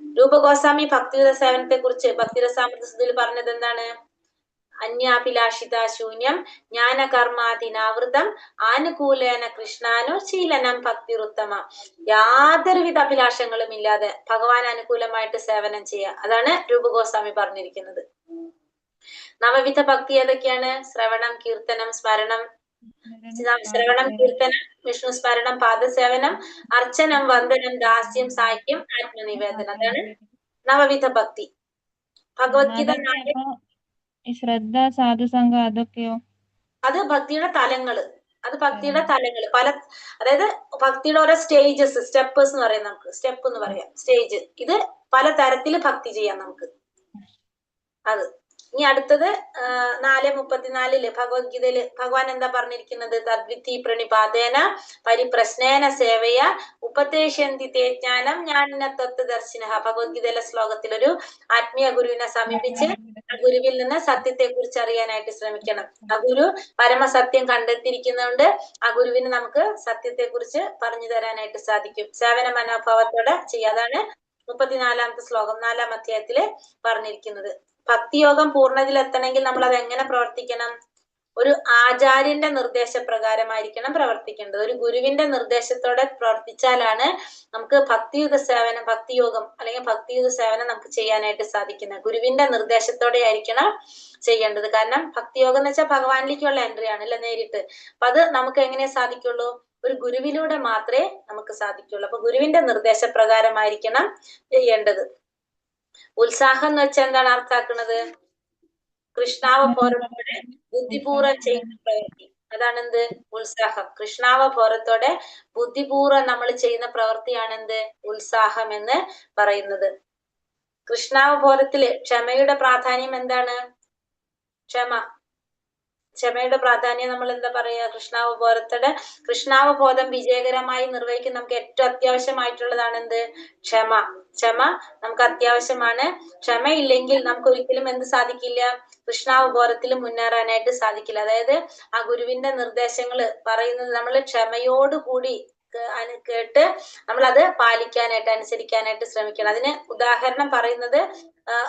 രൂപഗോസ്വാമി ഭക്തിയുത സേവനത്തെ കുറിച്ച് ഭക്തിരസാമൃതത്തിൽ പറഞ്ഞത് എന്താണ്? അന്യാഭിലാഷിത ശൂന്യം ജ്ഞാനകർമാതിനാവൃതം ആനുകൂലേന കൃഷ്ണാനു ശീലനം ഭക്തിരുത്തമ. യാതൊരുവിധ അഭിലാഷങ്ങളും ഇല്ലാതെ ഭഗവാൻ അനുകൂലമായിട്ട് സേവനം ചെയ്യുക, അതാണ് രൂപഗോസ്വാമി പറഞ്ഞിരിക്കുന്നത്. നവവിധ ഭക്തി ഏതൊക്കെയാണ്? ശ്രവണം, കീർത്തനം, സ്മരണം. ശ്രവണം, കീർത്തനം, വിഷ്ണു സ്മരണം, പാദസേവനം, അർച്ചനം, വന്ദനം, ദാസ്യം, സാഖ്യം, ആത്മനിവേദനം. അതാണ് നവവിധ ഭക്തി. ഭഗവത്ഗീത ശ്രദ്ധ, സാധുസംഘം അതൊക്കെയോ? അത് ഭക്തിയുടെ തലങ്ങള്. അത് ഭക്തിയുടെ തലങ്ങള് പല, അതായത് ഭക്തിയുടെ ഓരോ സ്റ്റേജസ്, സ്റ്റെപ്പേഴ്സ് എന്ന് പറയാം. നമുക്ക് സ്റ്റെപ്പ് എന്ന് പറയാം, സ്റ്റേജ്. ഇത് പല തരത്തില് ഭക്തി ചെയ്യാം നമുക്ക്. അത് ഇനി അടുത്തത് 4:34 ഭഗവത്ഗീതയില് ഭഗവാൻ എന്താ പറഞ്ഞിരിക്കുന്നത്? തദ്വിധി പ്രണിപാതേന പരിപ്രശ്നേന സേവയ ഉപദേശന്തി തേ ജ്ഞാനം ജ്ഞാനിന തത്വദർശിന. ഭഗവത്ഗീതയിലെ ശ്ലോകത്തിൽ ഒരു ആത്മീയ ഗുരുവിനെ സമീപിച്ച് ആ ഗുരുവിൽ നിന്ന് സത്യത്തെ കുറിച്ച് അറിയാനായിട്ട് ശ്രമിക്കണം. ആ ഗുരു പരമസത്യം കണ്ടെത്തിയിരിക്കുന്നതുകൊണ്ട് ആ ഗുരുവിന് നമുക്ക് സത്യത്തെ കുറിച്ച് പറഞ്ഞു തരാനായിട്ട് സാധിക്കും. സേവന മനോഭാവത്തോടെ ചെയ്യുക. അതാണ് 34-ാമത്തെ ശ്ലോകം 4-ാം അധ്യായത്തില് പറഞ്ഞിരിക്കുന്നത്. ഭക്തിയോഗം പൂർണ്ണതയിലെത്തണമെങ്കിൽ നമ്മൾ അത് എങ്ങനെ പ്രവർത്തിക്കണം? ഒരു ആചാര്യന്റെ നിർദ്ദേശപ്രകാരമായിരിക്കണം പ്രവർത്തിക്കേണ്ടത്. ഒരു ഗുരുവിന്റെ നിർദ്ദേശത്തോടെ പ്രവർത്തിച്ചാലാണ് നമുക്ക് ഭക്തിയുത സേവനം, ഭക്തിയോഗം അല്ലെങ്കിൽ ഭക്തിയുത സേവനം നമുക്ക് ചെയ്യാനായിട്ട് സാധിക്കുന്നത്. ഗുരുവിന്റെ നിർദ്ദേശത്തോടെ ആയിരിക്കണം ചെയ്യേണ്ടത്. കാരണം ഭക്തിയോഗം എന്ന് വെച്ചാൽ ഭഗവാനിലേക്കുള്ള എൻട്രി ആണ് അല്ലെ, നേരിട്ട്. അപ്പൊ അത് നമുക്ക് എങ്ങനെ സാധിക്കുള്ളൂ? ഒരു ഗുരുവിലൂടെ മാത്രമേ നമുക്ക് സാധിക്കുള്ളൂ. അപ്പൊ ഗുരുവിന്റെ നിർദ്ദേശപ്രകാരമായിരിക്കണം ചെയ്യേണ്ടത്. ഉത്സാഹം എന്ന് വെച്ചാൽ എന്താണ് അർത്ഥാക്കുന്നത്? കൃഷ്ണാവബോധത്തോടെ ബുദ്ധിപൂർവ്വം ചെയ്യുന്ന പ്രവൃത്തി, അതാണ് എന്ത്? ഉത്സാഹം. കൃഷ്ണാവബോധത്തോടെ ബുദ്ധിപൂർവ്വം നമ്മൾ ചെയ്യുന്ന പ്രവൃത്തിയാണ് എന്ത്? ഉത്സാഹം എന്ന് പറയുന്നത്. കൃഷ്ണാവബോധത്തില് ക്ഷമയുടെ പ്രാധാന്യം എന്താണ്? ക്ഷമയുടെ പ്രാധാന്യം നമ്മൾ എന്താ പറയാ? കൃഷ്ണാവബോധത്തോടെ കൃഷ്ണാവബോധം വിജയകരമായി നിർവഹിക്കാൻ നമുക്ക് ഏറ്റവും അത്യാവശ്യമായിട്ടുള്ളതാണ് എന്ത്? ക്ഷമ നമുക്ക് അത്യാവശ്യമാണ്. ക്ഷമയില്ലെങ്കിൽ നമുക്ക് ഒരിക്കലും എന്ത് സാധിക്കില്ല? കൃഷ്ണാവബോധത്തിൽ മുന്നേറാനായിട്ട് സാധിക്കില്ല. അതായത് ആ ഗുരുവിന്റെ നിർദ്ദേശങ്ങൾ പറയുന്നത് നമ്മൾ ക്ഷമയോടുകൂടി കേട്ട് നമ്മൾ അത് പാലിക്കാനായിട്ട്, അനുസരിക്കാനായിട്ട് ശ്രമിക്കണം. അതിന് ഉദാഹരണം പറയുന്നത്,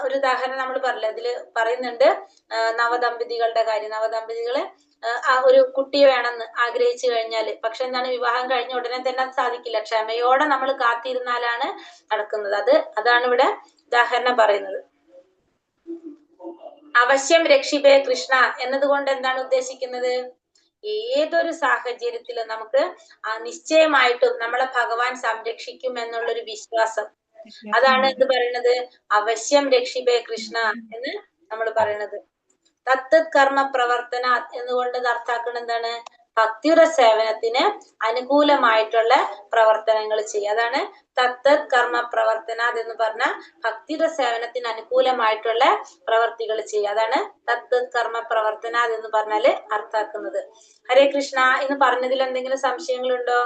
ഒരു ഉദാഹരണം നമ്മൾ പറഞ്ഞില്ല, അതില് പറയുന്നുണ്ട് നവദമ്പതികളുടെ കാര്യം. നവദമ്പതികള് ഒരു കുട്ടിയെ വേണമെന്ന് ആഗ്രഹിച്ചു കഴിഞ്ഞാല്, പക്ഷെ എന്താണ്, വിവാഹം കഴിഞ്ഞ ഉടനെ തന്നെ അത് സാധിക്കില്ല. ക്ഷമയോടെ നമ്മൾ കാത്തിരുന്നാലാണ് നടക്കുന്നത്. അതാണ് ഇവിടെ ഉദാഹരണം പറയുന്നത്. അവശ്യം രക്ഷിപേ കൃഷ്ണ എന്നതുകൊണ്ട് എന്താണ് ഉദ്ദേശിക്കുന്നത്? ഏതൊരു സാഹചര്യത്തിലും നമുക്ക് നിശ്ചയമായിട്ടും നമ്മളെ ഭഗവാൻ സംരക്ഷിക്കും എന്നുള്ളൊരു വിശ്വാസം, അതാണ് എന്ത് പറയുന്നത്? അവശ്യം രക്ഷിപേ കൃഷ്ണ എന്ന് നമ്മൾ പറയുന്നത്. തത്തത് കർമ്മ പ്രവർത്തന എന്നുകൊണ്ട് അർത്ഥാക്കുന്നത് എന്താണ്? ഭക്തിയുടെ സേവനത്തിന് അനുകൂലമായിട്ടുള്ള പ്രവർത്തനങ്ങൾ ചെയ്യുക. അതാണ് തത്തത് കർമ്മ പ്രവർത്തന എന്ന് പറഞ്ഞ ഭക്തിയുടെ സേവനത്തിന് അനുകൂലമായിട്ടുള്ള പ്രവർത്തികൾ ചെയ്യുക. അതാണ് തത്തത് കർമ്മ പ്രവർത്തന എന്ന് പറഞ്ഞാല് അർത്ഥാക്കുന്നത്. ഹരേ കൃഷ്ണ എന്ന് പറഞ്ഞതിൽ എന്തെങ്കിലും സംശയങ്ങളുണ്ടോ?